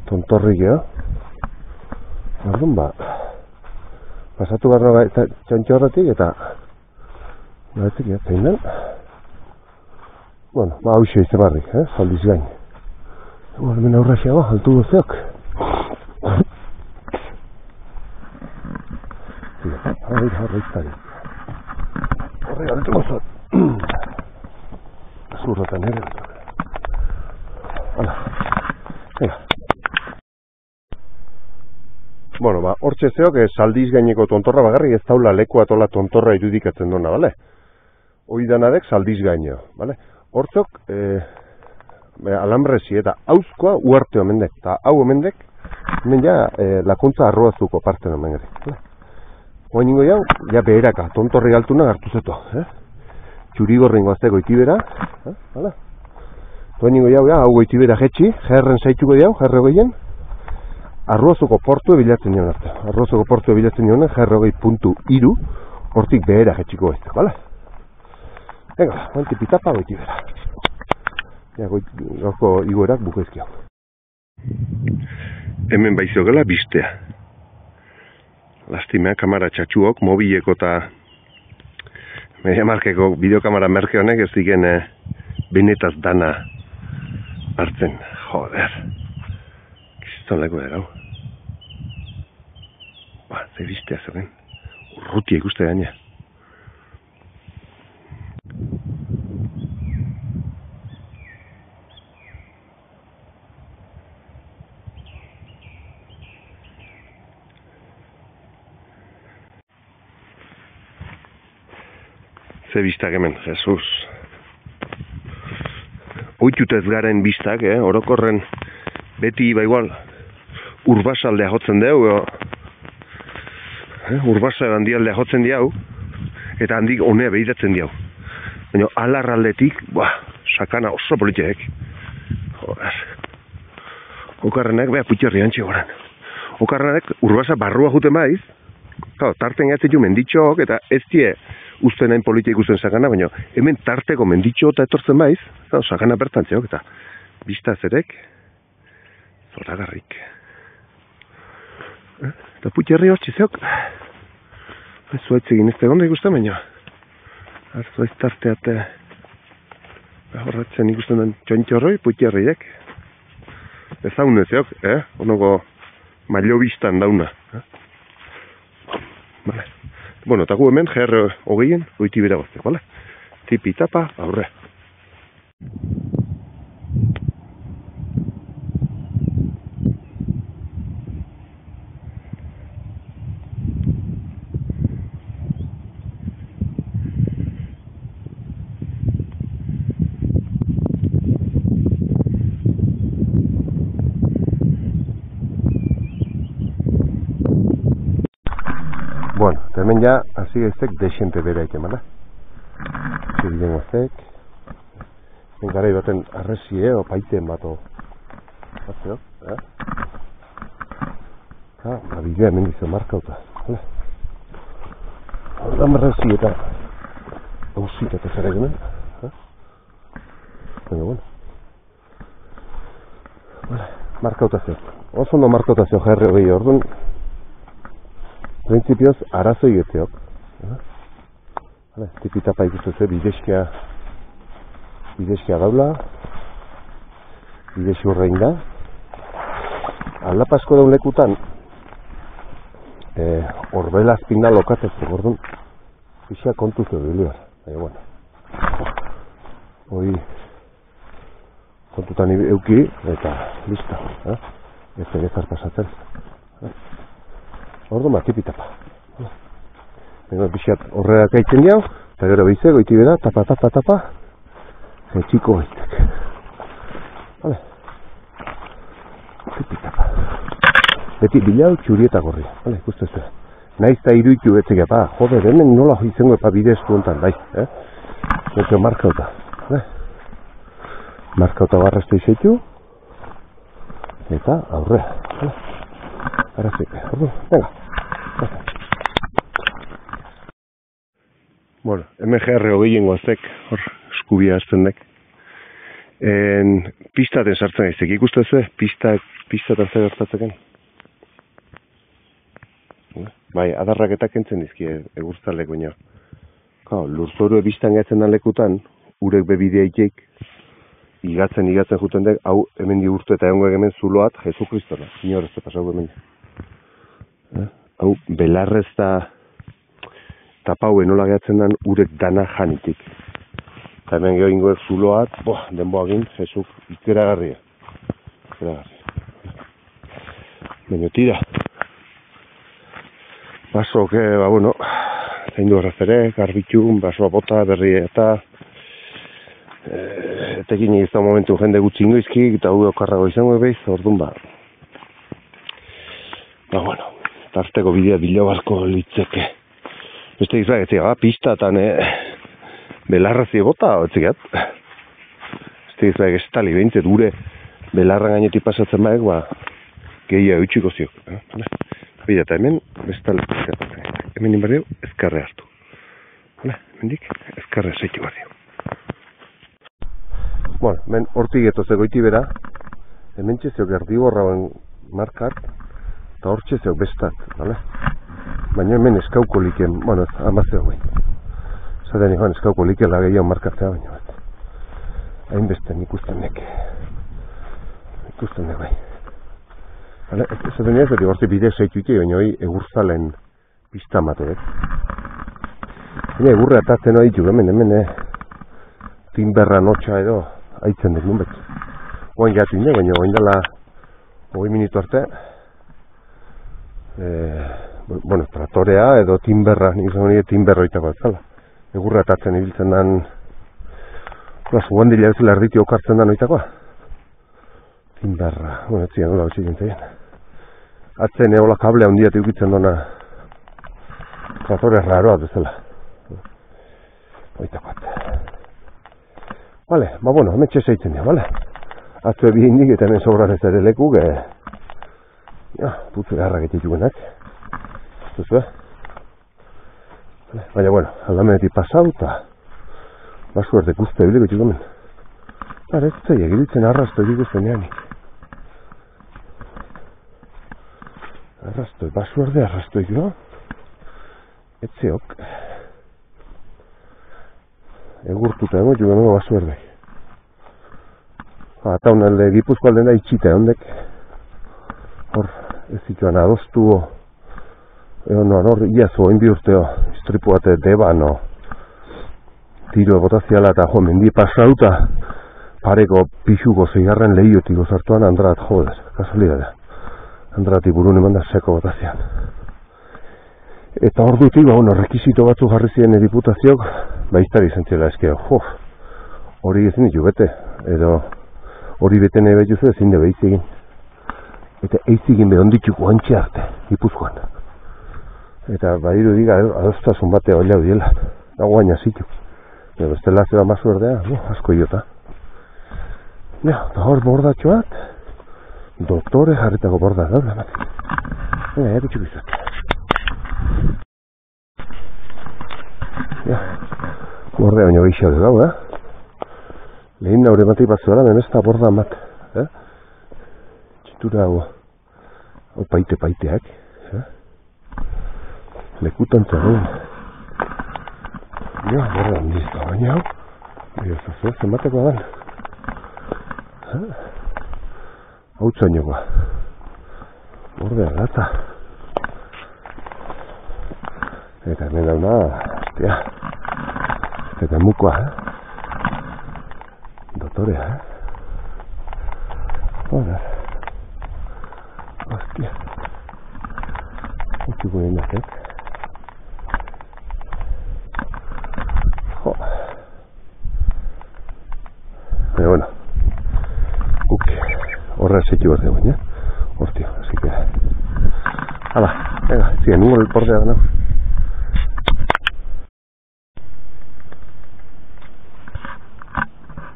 tontorri geho. Orduan pasatu barra txantxorratik eta etzik zein den. Bueno, hauxe izte barrik, saldiz gain. Hemen aurraxiago, altu gozeok. Horre iztari. Horre altu gozot. Zurrotan ere. Hala. Venga. Bueno, hortxe zeok, saldiz gaineko tontorra bagarrik ez daula lekua tola tontorra irudikatzen duna, bale? Hoi danadek saldiz gaineo, bale? Hortzok, alambrezi eta hauzkoa uarte omendek, eta hau omendek, hemen ja lakuntza arroazuko parte nomen gari, bale? Oain ingo jau, ja beheraka, tontorri galtuna hartu zeto, txurigorren goazte goitibera, bale? Oain ingo jau, hau goitibera jetxi, jerren zaituko jau, jerre goien, Arroazuko portu bilatzen nion arte. Arroazuko portu bilatzen nion, J.3.3, hortik behera jetxiko goizte, bale? Venga, guanti pitapa goiti bera. Ja, gaurko igoerak bukoizki hau. Hemen baizio gela biztea. Lastimea kamara txatxuok, mobileko eta mediamarkeko bideokamara merke honek ez diken benetaz dana hartzen. Joder. Kiston leko dira, hau. Ze biztea zeren. Urrutia ikuste gaina. Ze biztak hemen, Jesus. Oitutez garen biztak, orokorren beti igual urbasaldea jotzen dugu, urbasa handialdea jotzen diau, eta handik honea behiratzen diau. Baina alarraldetik, sakana oso politiek. Joder. Okarrenak, putxerri antxe goran. Okarrenak urbasa barrua juten baiz, tarten gaitzetu menditxok, eta ez die uste nahin politia ikusten sakana, baina hemen tarteko menditxo eta etortzen baiz, sakana bertantzeok, eta bizta zerek, zoragarrik. Eta putxerri hor txizeok, zuaitz egin ez tegonda ikusten, baina zuaitz tarteat horretzen ikusten den txontxorroi, putxerriek. Ez haun ezeok, onoko mailo biztan dauna. Vale. Bueno, eta gu hemen, J.3.3, goiti bera gozteko, bale? Tipi tapa, aurre. Bueno, hemen ja, hasi gaiztek desente bera iten, bala? Zibilen gaztek. Garai baten arrezie, opaiten bato. Batzeo, bidea hemen dizo markauta, bala? Hortan arrezie eta hausita eta zara egunen, baina, bueno. Bala, markauta zeo. Oso ondo markauta zeo J.3.3 orduan. Printzipioz, arazoi getzeok. Tipitapa ikustuz, bidezkia daula, bidezki horrein da. Aldapasko daun lekutan, horbela azpina lokatzezko, gordun, pixia kontuz edo bilibar. Baina, bueno. Hoi, kontutan euki, eta lista. Ez egezar pasatzen. Ordu tipitapa. Beno, pixat horreak aitzen jau, eta gero behize, goiti bera, tapa, jetxiko goitek. Vale. Tipitapa. Beti bilau txurieta gorri. Vale, ikustu ez da. Naiz eta iruitu betzek, joder, hemen nola izango epa bidezko ontan, bai. Eta markauta. Markauta barraztu izaitu. Eta aurre. Arazik, ordu, venga. Bueno, hemen J.3.3 goaztek, hor, eskubia azten dek. Pistaten sartzen gaiztek, ikustu ez, pistatan zer gertatzeken. Bai, adarraketak entzen dizki egurtzalek, baina. Lurzoru ebistan gaitzen dan lekutan, urek bebidea iteik, igatzen juten dek, hau hemen digurtu eta egongo hemen zuloat, Jesu Kristona, inor ez da pasau hemen. Hau, belarrez da tapaue nola gehatzen den urek dana janitik. Eta hemen geho ingoek zuloat, denboagin, Jesuk, ikeragarria. Baina tira. Baso, bueno, zaindu errazere, garbitu, basoa bota, berri eta etekin izan momentu jende gutxi ingoizki, eta hu okarrago izango behiz, orduan bueno, tarteko bidea bilo barko litzeke. Beste izan, pistatan belarrazi bota, etzikat. Beste izan, estali behintzet gure belarra gainetik pasatzen baek, gehia eutxiko ziok. Bida eta hemen, bestal, hemen inbarrio, ezkarre hartu. Hemendik, ezkarre zeitu barrio. Bueno, hemen hortik etoze goiti bera, hemen txezeok erdiborrauen markat, eta hor txezeok bestak, baina hemen eskauko liken, bueno, amazeo bai. Zaten joan eskauko likela gehiago markatzea, baina bat. Hainbesten ikusten nek bai. Zaten ez, hortik bide zeitu ike, baina hori egurzalen pista mate, baina egurre atatzen hori ditu, hemen tinberra notxa edo haitzen dut nun beti. Oain gatu ine, baina oain dela 20 minutu arte bueno, tratorea edo tinberra, nik izan hori tinberra oitako etzala. Egurre atatzen ibiltzen dan zugandila bezala erditi okartzen dan oitakoa. Tinberra, bueno, etzian nola hotxik entzaien. Atzen eola kablea hundiat eukitzen dona tratore raroa bezala. Oitakoat. Vale, bueno, hemen txesaitzen dira, vale? Atzo ebi indik eta hemen sobran ez ere leku, putze garrak etxitugunak. Zuzu, baina, bueno, aldamenetik pasau eta basuerte guztia biliko txukomen. Ez zeiak, iritzen arrastoi ikusten eanik. Arrastoi, basuerde arrastoi gero. Etzeok. Egurtuta ego, jugen ego basuerde. Eta honalde Gipuzko alden da itxita ondek. Hor, ez zituan adostu hor, iazo, oin bihurteo, istripu bate debano, tiro botaziala eta mendi pasauta, pareko pixuko zeigarren lehiotik gozartuan Andrat, joder, kasualidade. Andrati burun eman da seko botazian. Eta hor dutik, rekizito batzu jarri ziren diputaziok, iztari zentzela eskeo, hori ezin ditu bete, edo hori bete nahi behitu ezin de behizigin. Eta eizigin behondituko antxe arte, Gipuzkoan. Eta badiru diga, adostasun batea oilau diela, nagoain azituk. Beste lazera mazu erdea, asko iota. Eta hor bordatxo bat, doktore jarritako borda, gaur, egitxuk izak. Bordea baino geixo de gau, lehin naure batik bat zuela, menesta borda mat. Txitura hau paiteak. Lekutan zegoen. Borda handizta, baina hau. Zenbateko adan. Hau txainokoa. Bordea lata. Eta hemen dauna, eta mukoa, Dotorea, Hola. Hostia. Qué buena hacer. Pero bueno. Horra sitio berde baina. Hostia, así que. Hala, venga, sigue nuevo el borde de ¿no?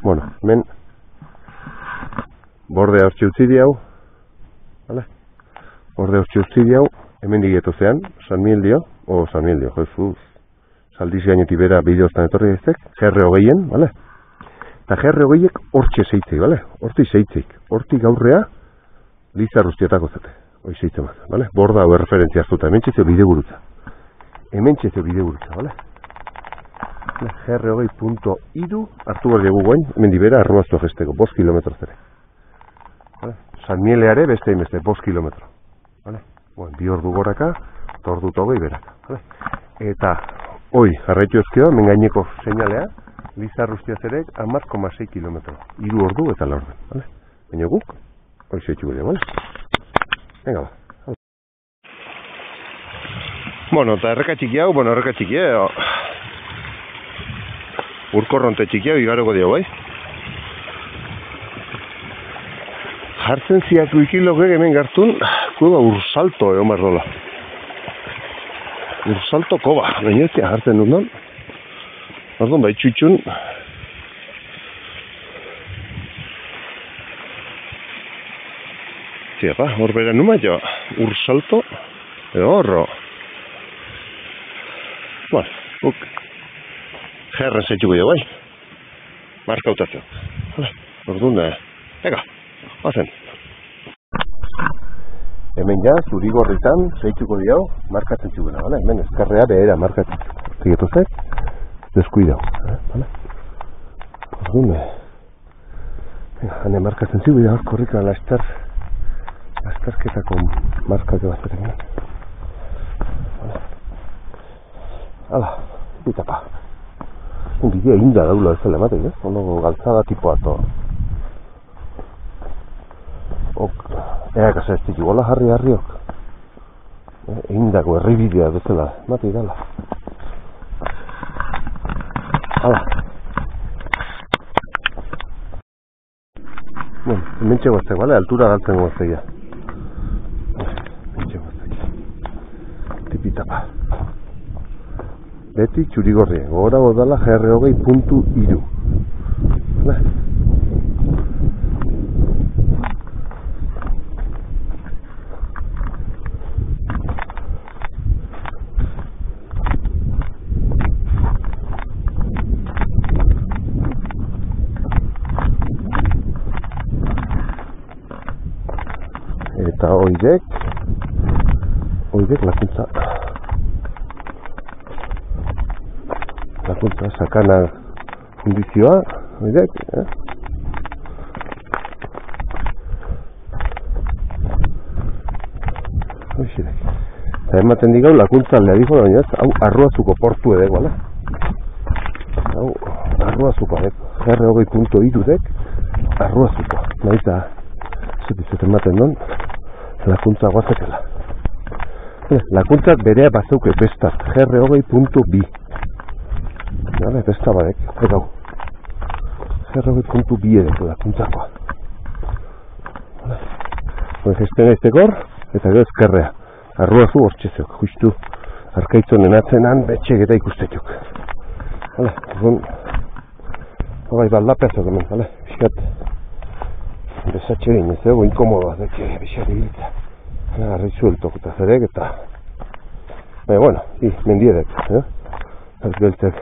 Bueno, men borde hortxe utzi diau, vale? Borde hortxe utzi diau, hemen digeto zean, San Miguel dio, Jesus, saldiz gainetik bera bideoztan etorri eztek, GR20, vale? Eta GR20ek hortxe zeitzeik, vale? Horti zeitzeik, horti gaurrea, Lizar Ustiotako zete, hoi zeitzen bat, vale? Borda hau referentzia hartuta, hemen txezio bidegurutza, vale? GR20.iru hartu behar dugu goin, hemen dibera arromaztua gesteko, 5 kilometro zere. Vale? San Mieleare beste 5 kilometro. Vale? Bueno, 2 ordu goraka, eta ordu togei beraka. Vale? Eta, hoi, jarraitu ezkeo, hemen gaineko seinalea, Lizar Ustiazerek 10,6 kilometro. 3 ordu eta 4 ordu. Vale? Baina guk, hoi zeitu gure, vale? Venga, ba. Bueno, eta erreka txiki hau, erreka txiki, urkorronte txiki hau igaroko dio, bai? Jartzen ziatu ikilogek hemen gartun, kueba ursalto egon bardola. Ursalto koba, bainezia jartzen dut non. Orduan, bai txutxun. Ziapa, hor bera numa jo, ursalto, edo horro. Bueno, guk gerren zaitxuko jo, bai? Marka utatzeo. Orduan, ega, hazen. Hemen ja, zurigorritan, zaitxuko dio, markatzen txukena, bale? Hemen ezkarrea behera markatzen txukena. Zigetu zait, deskuidau, bale? Orduan, hane markatzen txukena, hor korrikan lastarketako markatu bat zuten. Hala, bitapa. Bidea inda daula ez zela ematek, Ono galtzada tipoa to. Ea kasa ez ditu, gola harriok. Indako herribidea bezala, ematek dala. Hala. Bueno, mentxe goztek, bale? Altura galtzen goztek ya. Mentxe goztek. Tipitapa. Beti txurigorri, gogora godala GR20.3. Eta oidek lakuntza sakana fundizioa, oidek, Hoxirek. Eta ematen digau lakuntza aldea baina ez, hau arruazuko portu edek, bale? Hau arruazuko edek, GR20.3 arruazuko, nahi eta zutizet ematen don, lakuntza guazekela. Lakuntzak berea bazauke bestat, GR20.2. Vale, besta badek, egau. GR20.2 edek lakuntzakoa. Vale. Gesten eztekor, eta gero ezkerrea. Arruazu hortxezok, justu arkaitzonen atzenan betxek eta ikustetuk. Vale, egon, bai baldapezok hemen, vale, biskat. Besatxe egin ez dugu, inkomodoa, deke, bisari bilitza. Arri sueltok eta zerek eta... bueno, mendiedek, ez beltzek.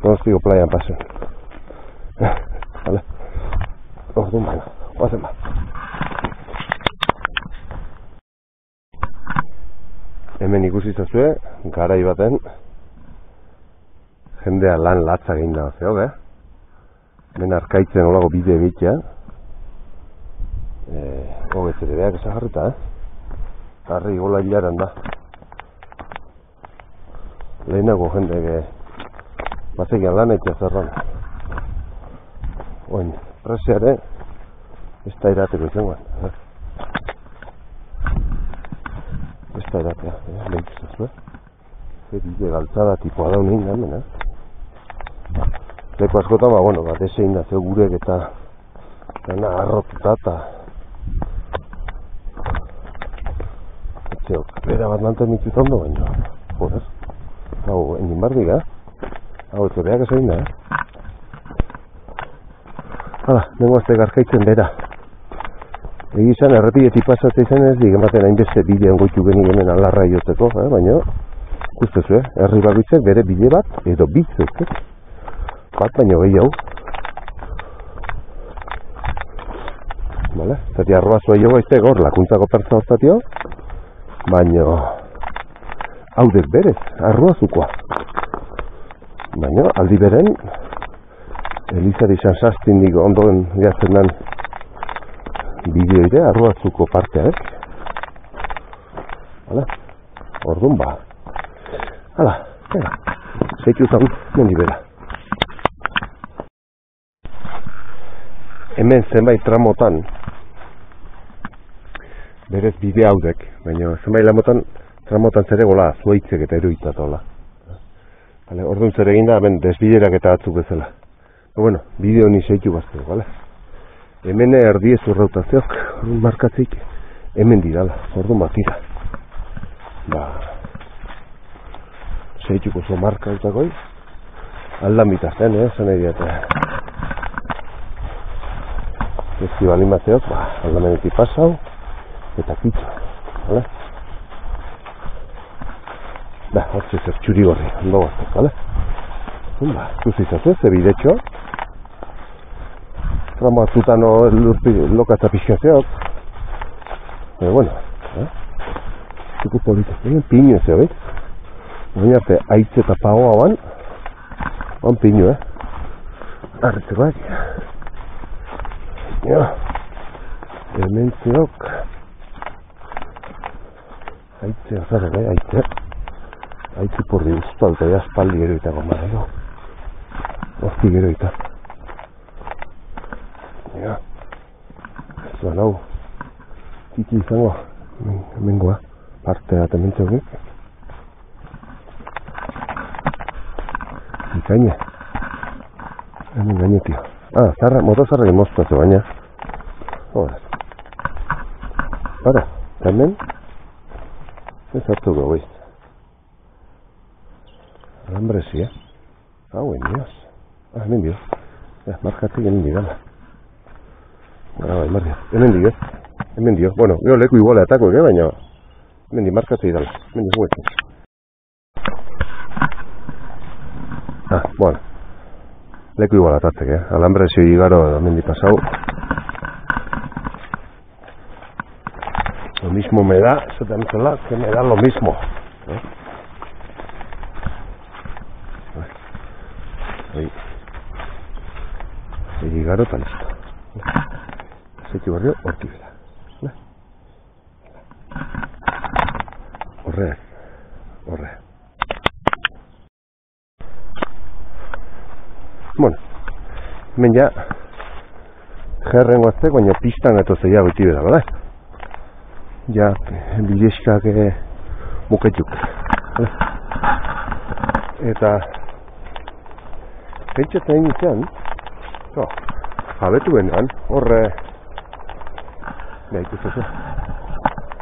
Donostiako playan pasen. Vale. Orduan baina, oazen ba. Hemen ikusi zazue, garai baten, jendea lan latza egin da zeok, Hemen arkaitzen olago bide egitea. Hogetzere behak esagarrita, Harri gola hilaran da. Lehenago jendek bazegian lan egitea zerran. Oin, preseare, ez da irateko izangoan. Ez da iratea, lehituzaz, bide galtzada tipoa daun egin da hemen, Leko askotan, bueno, desein da zeu gurek eta dena arrotuta eta etxeok, bera bat manten ditut ondo baino, joraz. Hau, engin bardik, Hau, ez beak esain da, Hala, nengoazte garkaitzen bera. Egizan, errepideti pasatzea izan ez, digematen hainbeste bidean goitu geni hemen alarra iotzeko, baina, ikustezu, herri bakoitzek bere bide bat, edo bitzek, bat baino gehiago. Vale, zati arroazua jo gaizte gor, lakuntzako pertsa hoztatio, baina, hau dek berez, arroazukoa. Baina, aldi beren, Elizari Sansastindik ondoen jatzen den bideo ere, arroazuko parteak. Hala, orduan ba. Hala, zeitu zan, mendi bera. Hemen zenbait tramotan, berez bide haudek, baina zenbait lamotan tramotan zere gola zuaitzek eta eroitatola. Orduan zer egin da, hemen desbiderak eta batzuk bezala. Bueno, bideo ni seitu bazteo, bale? Hemen erdi ez urrautazioak, orduan markatzeik, hemen didala, orduan batira. Seituko zo marka utakoi, aldan bitazten, zen egiat. Ezki balimazeok, aldamenetik pasau, eta kitxo, bale? Hortze zer txuri gorri, ondo gaztek, bale? Zuzizazez, ebidetxo. Tramo atzutan lokatza pixkazeok. Bueno, zuko politik, pinu ez egin. Baina arte, aitze eta pagoa ban pinu, Arretzeko bat. Hemen zeok. Aitze, azarra, aitze. Aitzi porri uspalta, espaldi geroita gomara, Horti geroita. Zuan hau, txiki izango, hemengoa, parte bat hementze horiek. Ikaine. Hemen gainetio. Motozarra gemoztatze baina. Horaz. Para, hemen. Ez hartu gauiz. Alambrezi, Hau, Dios. Hemen dio. Markatik hemen didala. Hemen dio. Bueno, gero leku iguala atako, baina hemen di markatik didala. Hemen di guetzen. Bueno. Leku iguala atatzek, Alambrezi igaro hemen di pasau. Lo mismo me da, eso te amizela, que me da lo mismo. Garo eta listo. Zeki barrio, horti bera. Horre. Bueno, hemen ja, jerren guaztek, baina pistan eto zeiago iti bera, bale? Ja, bileskak muketuk. Eta, pentsatzen egin izan, jabetu benean, horre ikustezu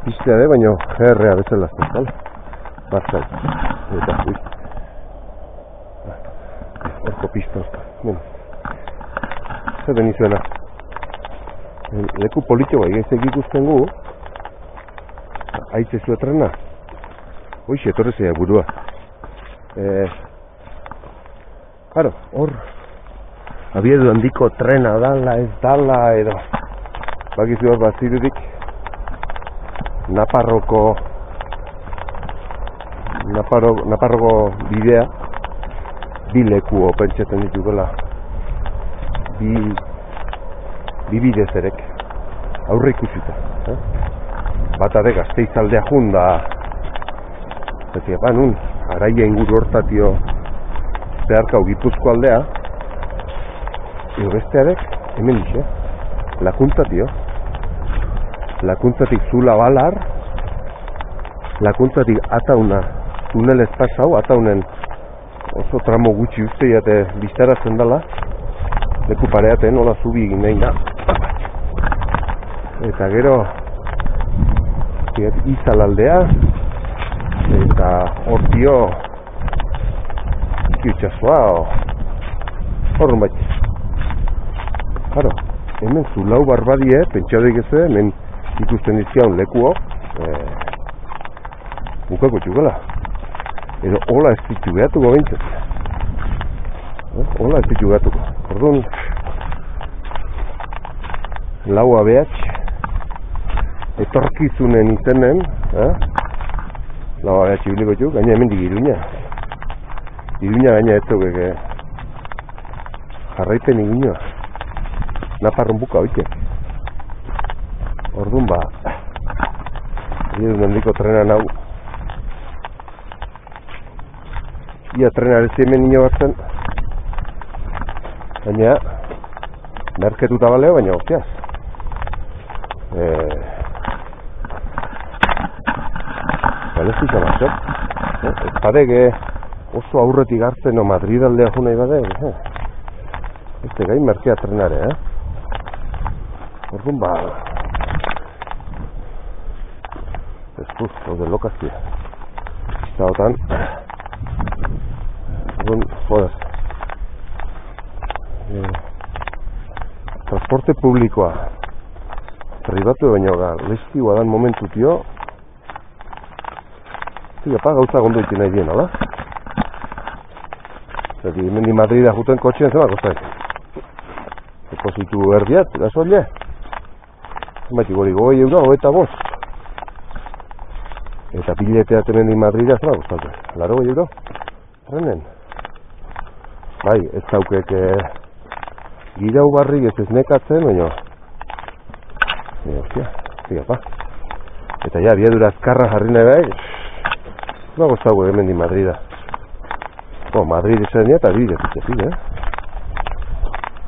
piztea de, baina gerrea bezala zazal batzai eta horko pizta zer den izuena leku politiko egizek ikusten gu haitze zuetrena hoxe etorrezea burua hor abiedu handiko trena dala, ez dala, edo bakizu hor bat zirudik Naparroko bidea bi leku pentsatzen ditugela bi bidezerek aurre ikusita batade Gasteizaldea junda nun araia inguru hortatio zeharkau Gipuzko aldea edo bestearek, hemen dixe, lakuntzatik zula balar, lakuntzatik atauna tunel espasau, ataunen oso tramo gutxi uste jate biztaratzen dela, leku pareaten, hola zubi egin nahi da. Eta gero, Izalaldea, eta hortio, ikiutxasua, horren bat. Hemen zulau barbadie, pentsadoik ez hemen ikusten dizkiaun lekuok, bukako txugela. Edo hola ez ditu behatuko bintzat. Hola ez ditu behatuko. Orduan, laua behatx, etorkizunen izenen, laua behatx ibiliko txuk, gaina hemen dik Iruña. Iruña gaina ez zogek jarraiten Iruña. Naparron buka oitek. Orduan Ia handiko trenan hau. Ia trena ez hemen nio batzen. Baina merketuta baleo, baina hostiaz. ez dira mazok. Ez parege oso aurretik hartzen o Madrid aldea jo nahi bade. Ez gain merkea trenare, Orduan ba... Ez justo, de lokazia. Eta otan... Orduan, joder. Transporte publikoa. Pribatu baino lezkiua dan momentu tio. Ziga, gauza gondo iti nahi bien, ala? Zerti, mendi Madrida juten kotxean zema kostai. Depositu erdiat, gasoile. Zenbait igori €5, €25. Eta biletea temendi Madrida zema kostatu. €80. Renen. Bai, ez daukek girau barrik ez nekatzen, baina... Hostia, ziga, Eta ja, biadura azkarra jarri nahi bai, no gostago hemen di Madrida. Madrid esan dira eta bide,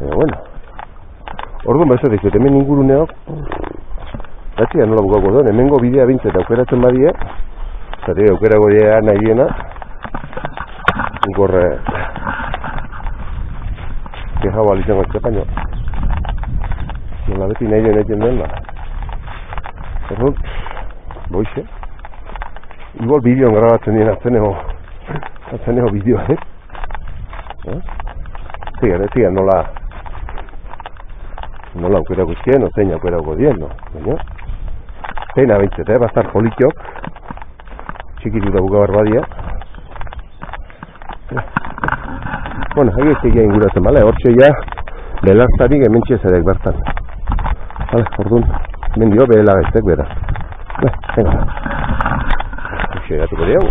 bueno. Orduan ba ez dut, hemen inguruneok, Gatxia nola bukauko duen, hemengo bidea bintzeta aukeratzen badie, zari aukerago dira nahiena, gorre, kejau alizango etxepaino. Nola beti nahi den egin den, Orduan, boixe. Igual bideoan grabatzen dien atzeneo bideoa, Ziga, nola aukera guztien, zein aukera godien, baina, pena bintzet, bastar politiok, txikitu da buka barbadia. Bueno, hagi ez egia inguratzen, bale, hortxe ja, belartarik hementxe zerek bertan. Bale, orduan, mendio behela gaiztek beraz. Venga. Xegatuko diago.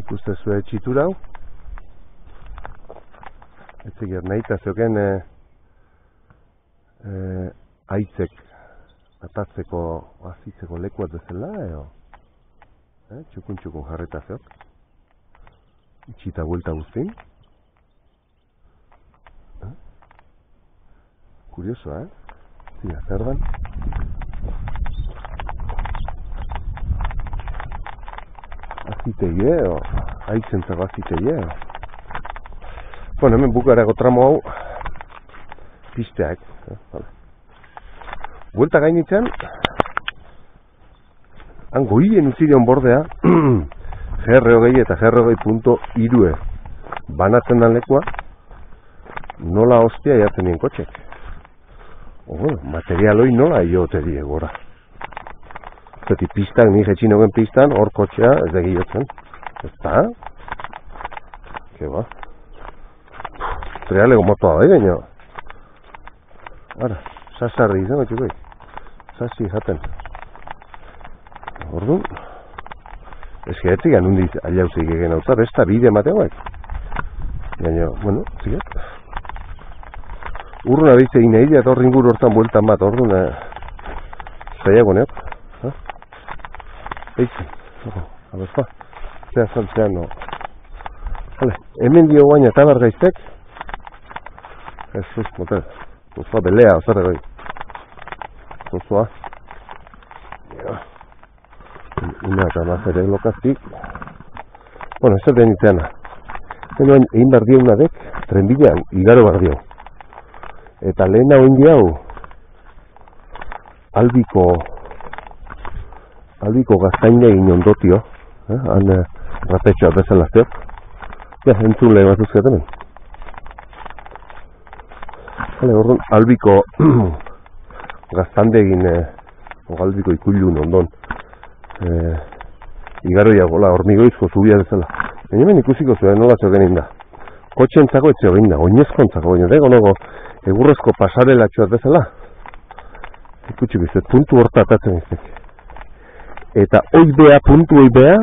Ikuste zuen txitura hau. Etzegier nahi eta zeuken aitzek atatzeko azitzeko lekuat bezala edo txukun jarreta zeok itxita buelta guztin kuriosoa, Zia, zer dan? Aziteie o aitzentzago aziteie Bueno, hemen bukarago tramo hau pisteak. Buelta gainitzen, han goien utzideon bordea, GR20 eta GR20.3 banatzen dan lekua, nola hostia jatzen nien kotxek. Materialoi nola iote die gora. Zeti pistak, ni jetxinogen pistan, hor kotxea ez da giotzen. Ez da? Ke ba? Trialego motoa bai baina. Ara, sasarri izan batxukoi. Sasi jaten. Orduan, ez gehetzik anundiz aliauzik egen hau eta besta bide emategoak. Baina, bueno, zigat. Urruna behitze egin egin eta horrin guru hortan bueltan bat, orduan, zaiago neok. Behitze, aberpa, zea saltzean, no. Hale, hemen dio guaina eta bargaiztek, Jesus, motel, zozoa belea, ozarra goi. Zozoa. Ina eta mazere lokaztik. Bueno, ez da nitzeana. Egin behar dio unadek, trenbidean, igaro behar dio. Eta lehen hau indi hau, albiko gaztaine egin ondotio, han ratetxoa bezalazteok. Ja, entzun lehen bat uzketamen. Hale, orduan, albiko gaztande egin, albiko ikullun ondon, igaroia gola, hormigoizko zubia bezala. Baina hemen ikusiko zuen nola zeugen inda. Kotxentzako etxeo egin da, oinezkontzako, baina dego nogo, egurrezko pasarelatxoat bezala. Ikutxik izet, puntu horta atatzen iztek. Eta oibea, puntu oibea,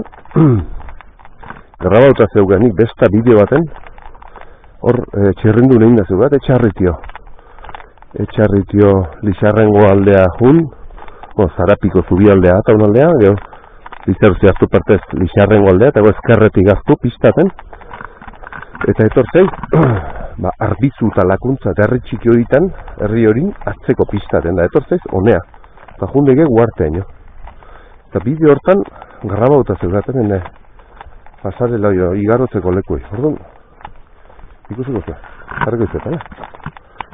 grabauta zeuganik besta bideo baten, hor txerrendu nehin da zeugat, etxarritio Lixarrengo aldea jun, Zarapiko zubi aldea eta un aldea, gero, Lizarruzi hartu partez Lixarrengo aldea, eta ezkerretik gaztu pistaten, eta etorzei, arbizu eta lakuntza eta herri txiki horietan, herri hori atzeko pistaten da, etorzeiz, honea, eta jundeke guarteaino. Eta bide hortan grabauta zeugaten ene pasarela igarotzeko lekuei. Orduan, ikusiko zuen, jarriko izeta,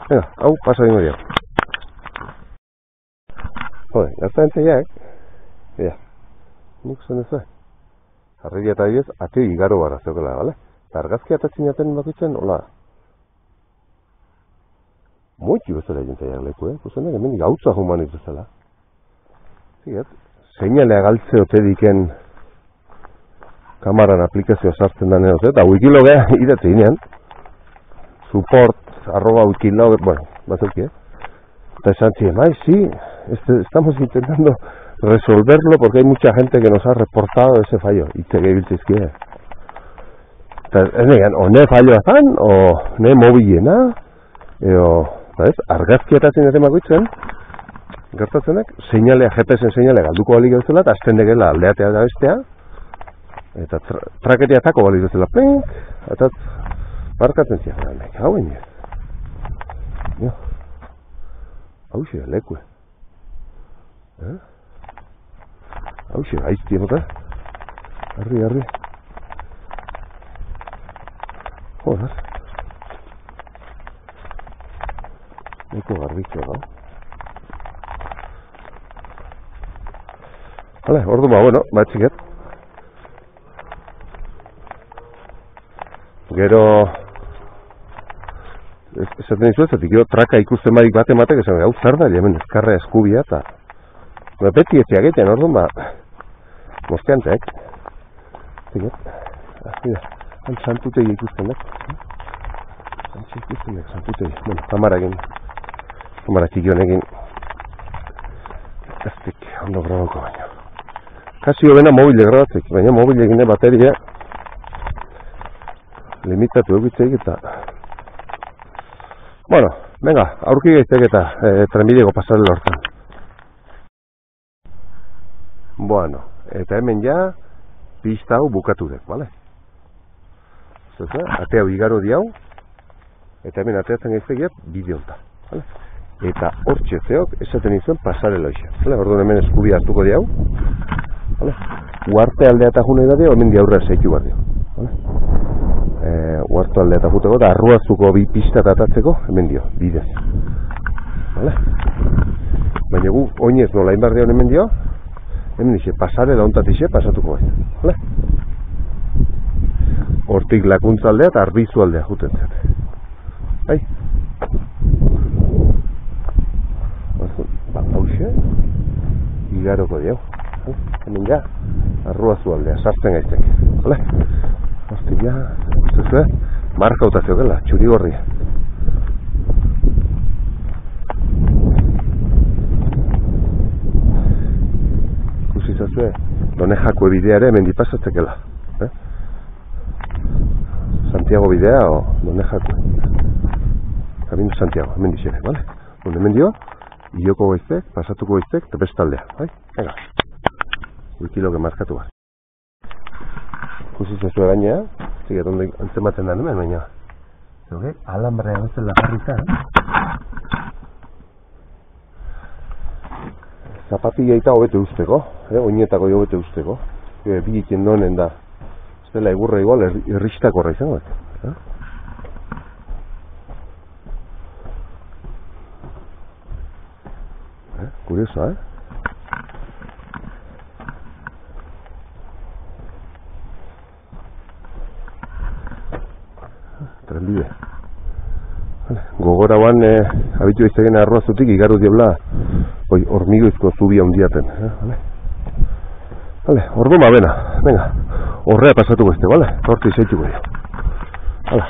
Venga, hau pasa dingo diak. Jode, gazta entzeiak, nik zen ez jarri eta bidez, ateo igaro barra zeukela, bale? Eta argazki atatzen jaten bakitzen, hola, moitxi bezala egin zaiak leku, Kusenek, hemen gautza juman izuzela. Zigat, seinalea galtze ote diken kamaran aplikazioa sartzen da neoz, eta wikilogea idatze ginean, support@wikilog, bueno, bazeuki, Eta esan ziren, sí, estamos intentando resolverlo porque hay mucha gente que nos ha reportado ese fallo. Itze gehibiltzizkie. Eta ez negan, o ne fallo azan, o ne mobilena, argazki eta zineten bakoitzen, gertatzenek, GPS-en seinalea galduko balik duzela, eta azten degela aldeatea da bestea, eta traketia atako balik duzela, plink, eta markatzen ziren, hau egin. Hau xe, lekue. Hau xe, aizti emota. Arri. Joder. Eko garbitxo, no? Vale, ordu bueno, batxiket. Gero... Esaten dizu ez, gero traka ikusten badik bat ematek, esan gau zer da, hemen ezkarra eskubia, eta... Beti etziak egiten, orduan, mozteantek. Mira, han santutegi ikusten, santutegi. Bueno, kamara txikionekin. Eztik, ondo grabauko baina. Kasio bena mobile grabatzek, baina mobilekin bateria limitatu egitzeik eta... Bueno, venga, aurki gaitek eta trenbideko pasarela hortan. Bueno, eta hemen ja pista hau bukatu dek, bale? Atea igaro di hau, eta hemen ateatzen gaiztegiat bideo honta, bale? Eta hortxe zeok esaten izuen pasarela hoxe, bale? Orduan hemen eskubia hartuko di hau, bale? Uarte aldea eta june da hemen di aurrera zeitu bat dio, bale? Uartu aldea eta juteko, eta arruazuko bi pista atatzeko, hemen dio, bidez. Vale? Baina gu, oinez nola inbar dio hemen dio, hemen dixe, pasarela ontatixe, pasatuko bai. Vale? Hortik lakuntza aldea eta arbizu aldea juten zen. Bai? Hauxe, igaroko dio. Hemen ja, arruazu aldea, sartzen gaiztek. Vale? Hostia, zuzue, marka utazio gela, txuri gorria. Ikusi zazue, Donejako bideare hemen dipasatzekela. Santiago bidea o Donejako. Camino Santiago, hemen dixere, vale? Hemen dio, ioko goiztek, pasatuko goiztek, eta bestaldea, bai? Venga, wikilog markatu bat. Ikusi zazue gainea, ziket ondo antzematen da hemen, baina alambrea bezala jarrita, zapatilla eta hobete usteko, oinetako hobete usteko, bi ikin donen da, ez dela egurra igual irristako horra izango, Curioso, Trenbide. Gogora guan abitu iztegena arroazutik igaru diabla hormigoizko zubia hundiaten. Ordu ma, venga. Horrea pasatuko este, vale? Horti izaituko dio. Hala.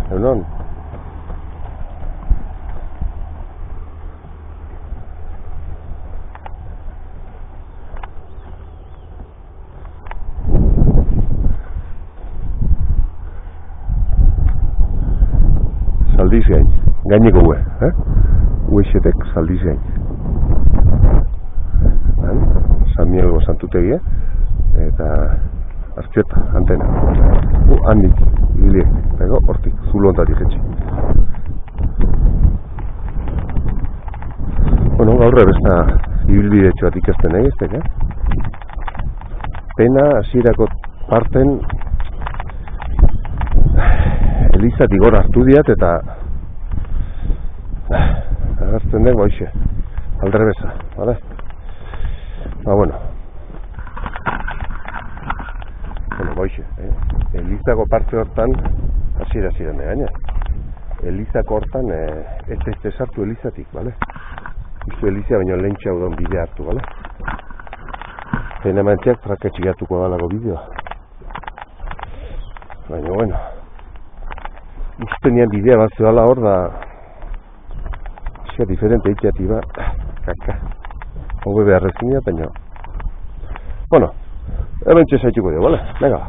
Egunon. Saldiz gaineko gue, Uexetek Saldiz gain. San Mielgo santutegia eta Artxeta, antena. Handik, ibilie, ego, hortik, zulo ontatik etxe. Bueno, gaur ebesta ibilbidetxo bat ikasten egiztek, Pena, hasierako parten Elizatik gora hartu diat eta agertzen den goixe, aldrebesa, bale? Bueno, goixe, Elizako parte hortan, hasiera gaina. Elizako hortan, ez sartu Elizatik, bale? Justu Eliza baino lehentxe hau daun bidea hartu, bale? Pena mantziak traketxigatuko dalako bideoa. Baina, bueno, uste nian bidea bat zehala hor da, diferente itxatiba, kaka, hobe beharrezina, baina, bueno, hemen txesaituko dugu, bale? Venga.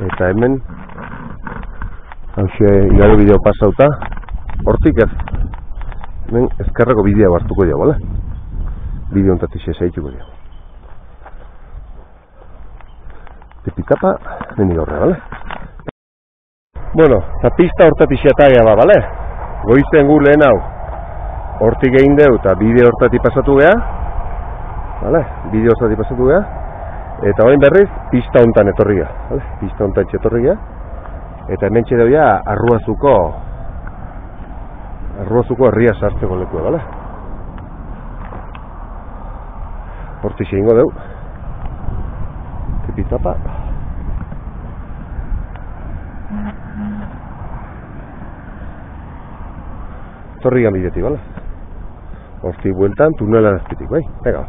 Eta hemen, hauxe, igaro bideo pasauta, hortik ez, hemen ezkerreko bidea hartuko dugu, bale? Bideo ontatik txesaituko dugu. Tepitapa, hemen igorre, bale? Bueno, eta pista hortatik xatagia ba, bale? Goizen gu lehen hau hortik egin deu eta bide hortatik pasatu geha, bale? Bide hortatik pasatu geha, eta orain berriz pista hontan etorri geha, bale? Pista hontan etorri geha, eta hemen txedeu ja Arruazuko herria sartzeko lekua, bale? Hortik egingo deu, tipitapa. Torrigan bidetik, bale? Hortik bueltan, tunelan azpitik, bai? Venga.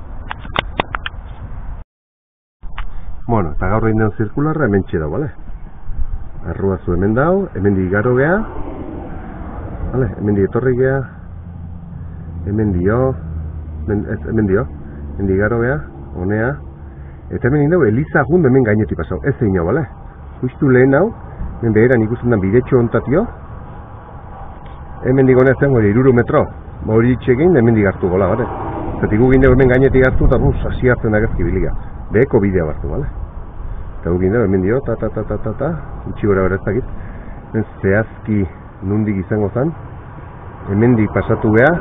Bueno, eta gaur egin den zirkularra hemen txedau, bale? Arruazu hemen dau, hemen di igaro geha, bale? Hemen di etorri geha, hemen di igaro geha, honea, eta hemen indau Eliza gundu hemen gainetik pasau, ez egin hau, bale? Justu lehen hau, hemen beheran ikusten den bidetxo ontatio, hemen digonea zen, hori 3 metro, hori itxegin, hemen digartu gola, bale? Zatik gu gindeu hemen gainetik hartu, eta hasi hartzen dagazki biliga. Beheko bidea hartu, bale? Eta gu gindeu hemen dio, itxi gora ez dakit, hemen zehazki nundik izango zen, hemen dik pasatu geha,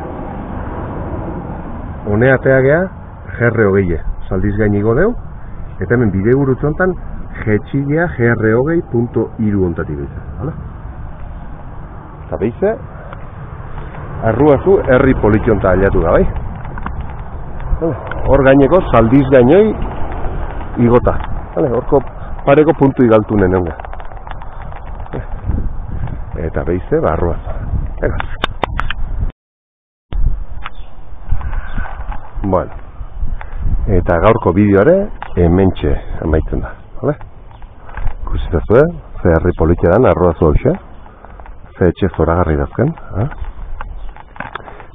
honea atea geha, GR20, Saldiz gain igo deu, eta hemen bide gurutzu hontan, jetxigea GR20.3 ontatik behiza, bale? Eta behize, Arruazu herri politxonta aliatu da, bai? Hor gaineko Saldiz gainoi igota. Horko pareko puntu igaltunen eunga. Eta behize, Arruazu. Bueno. Eta gaurko bideoare hementxe amaitzen da. Ikusitazue, ze herri politxe dan Arruazu hause. Ze etxe zoragarri dazken.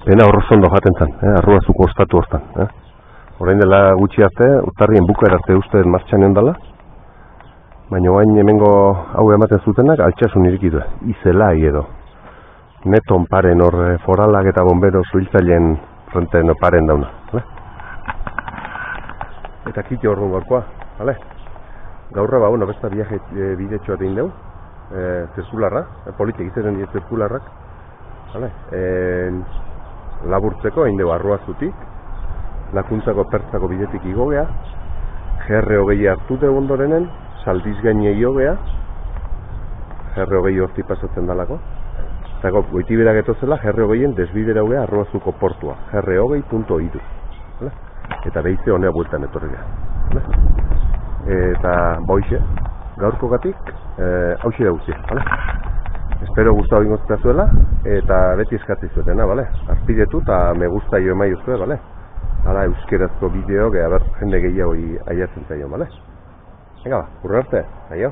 Pena horrozondo jaten zen, Arruazuko ostatu hortan. Orain dela gutxi arte, urtarrien bukaer arte uste martxan eondala, baina oain hemengo hau ematen zutenak altxasun irikidu, izelai edo. Neton paren hor foralak eta bombero zuhiltzaileen frenten paren dauna. Eta kito hor gaurkoa, gaurra ba, besta viaje bidetxoa egin dugu, zirkularra, politik izaten dira zirkularrak, laburtzeko egin dugu Arruazutik, Lakuntzako pertzako bidetik igogea, GR20 hartu dugu ondorenen, Saldiz gaine igogea, GR20 horti pasatzen dalako, eta goitibera getozela GR20en desbidera hogea Arruazuko portua, GR20.3, eta behize honea bueltan etorri geha. Eta boixe, gaurko gatik, hauxe da guzti, espero gustau ingoztazuela, eta beti eskatzi zuetena, arpidetu eta me gusta jo emai uzue, hala euskerazko bideok, jende gehiago aiatzen zaio, Venga ba, urra arte, aio.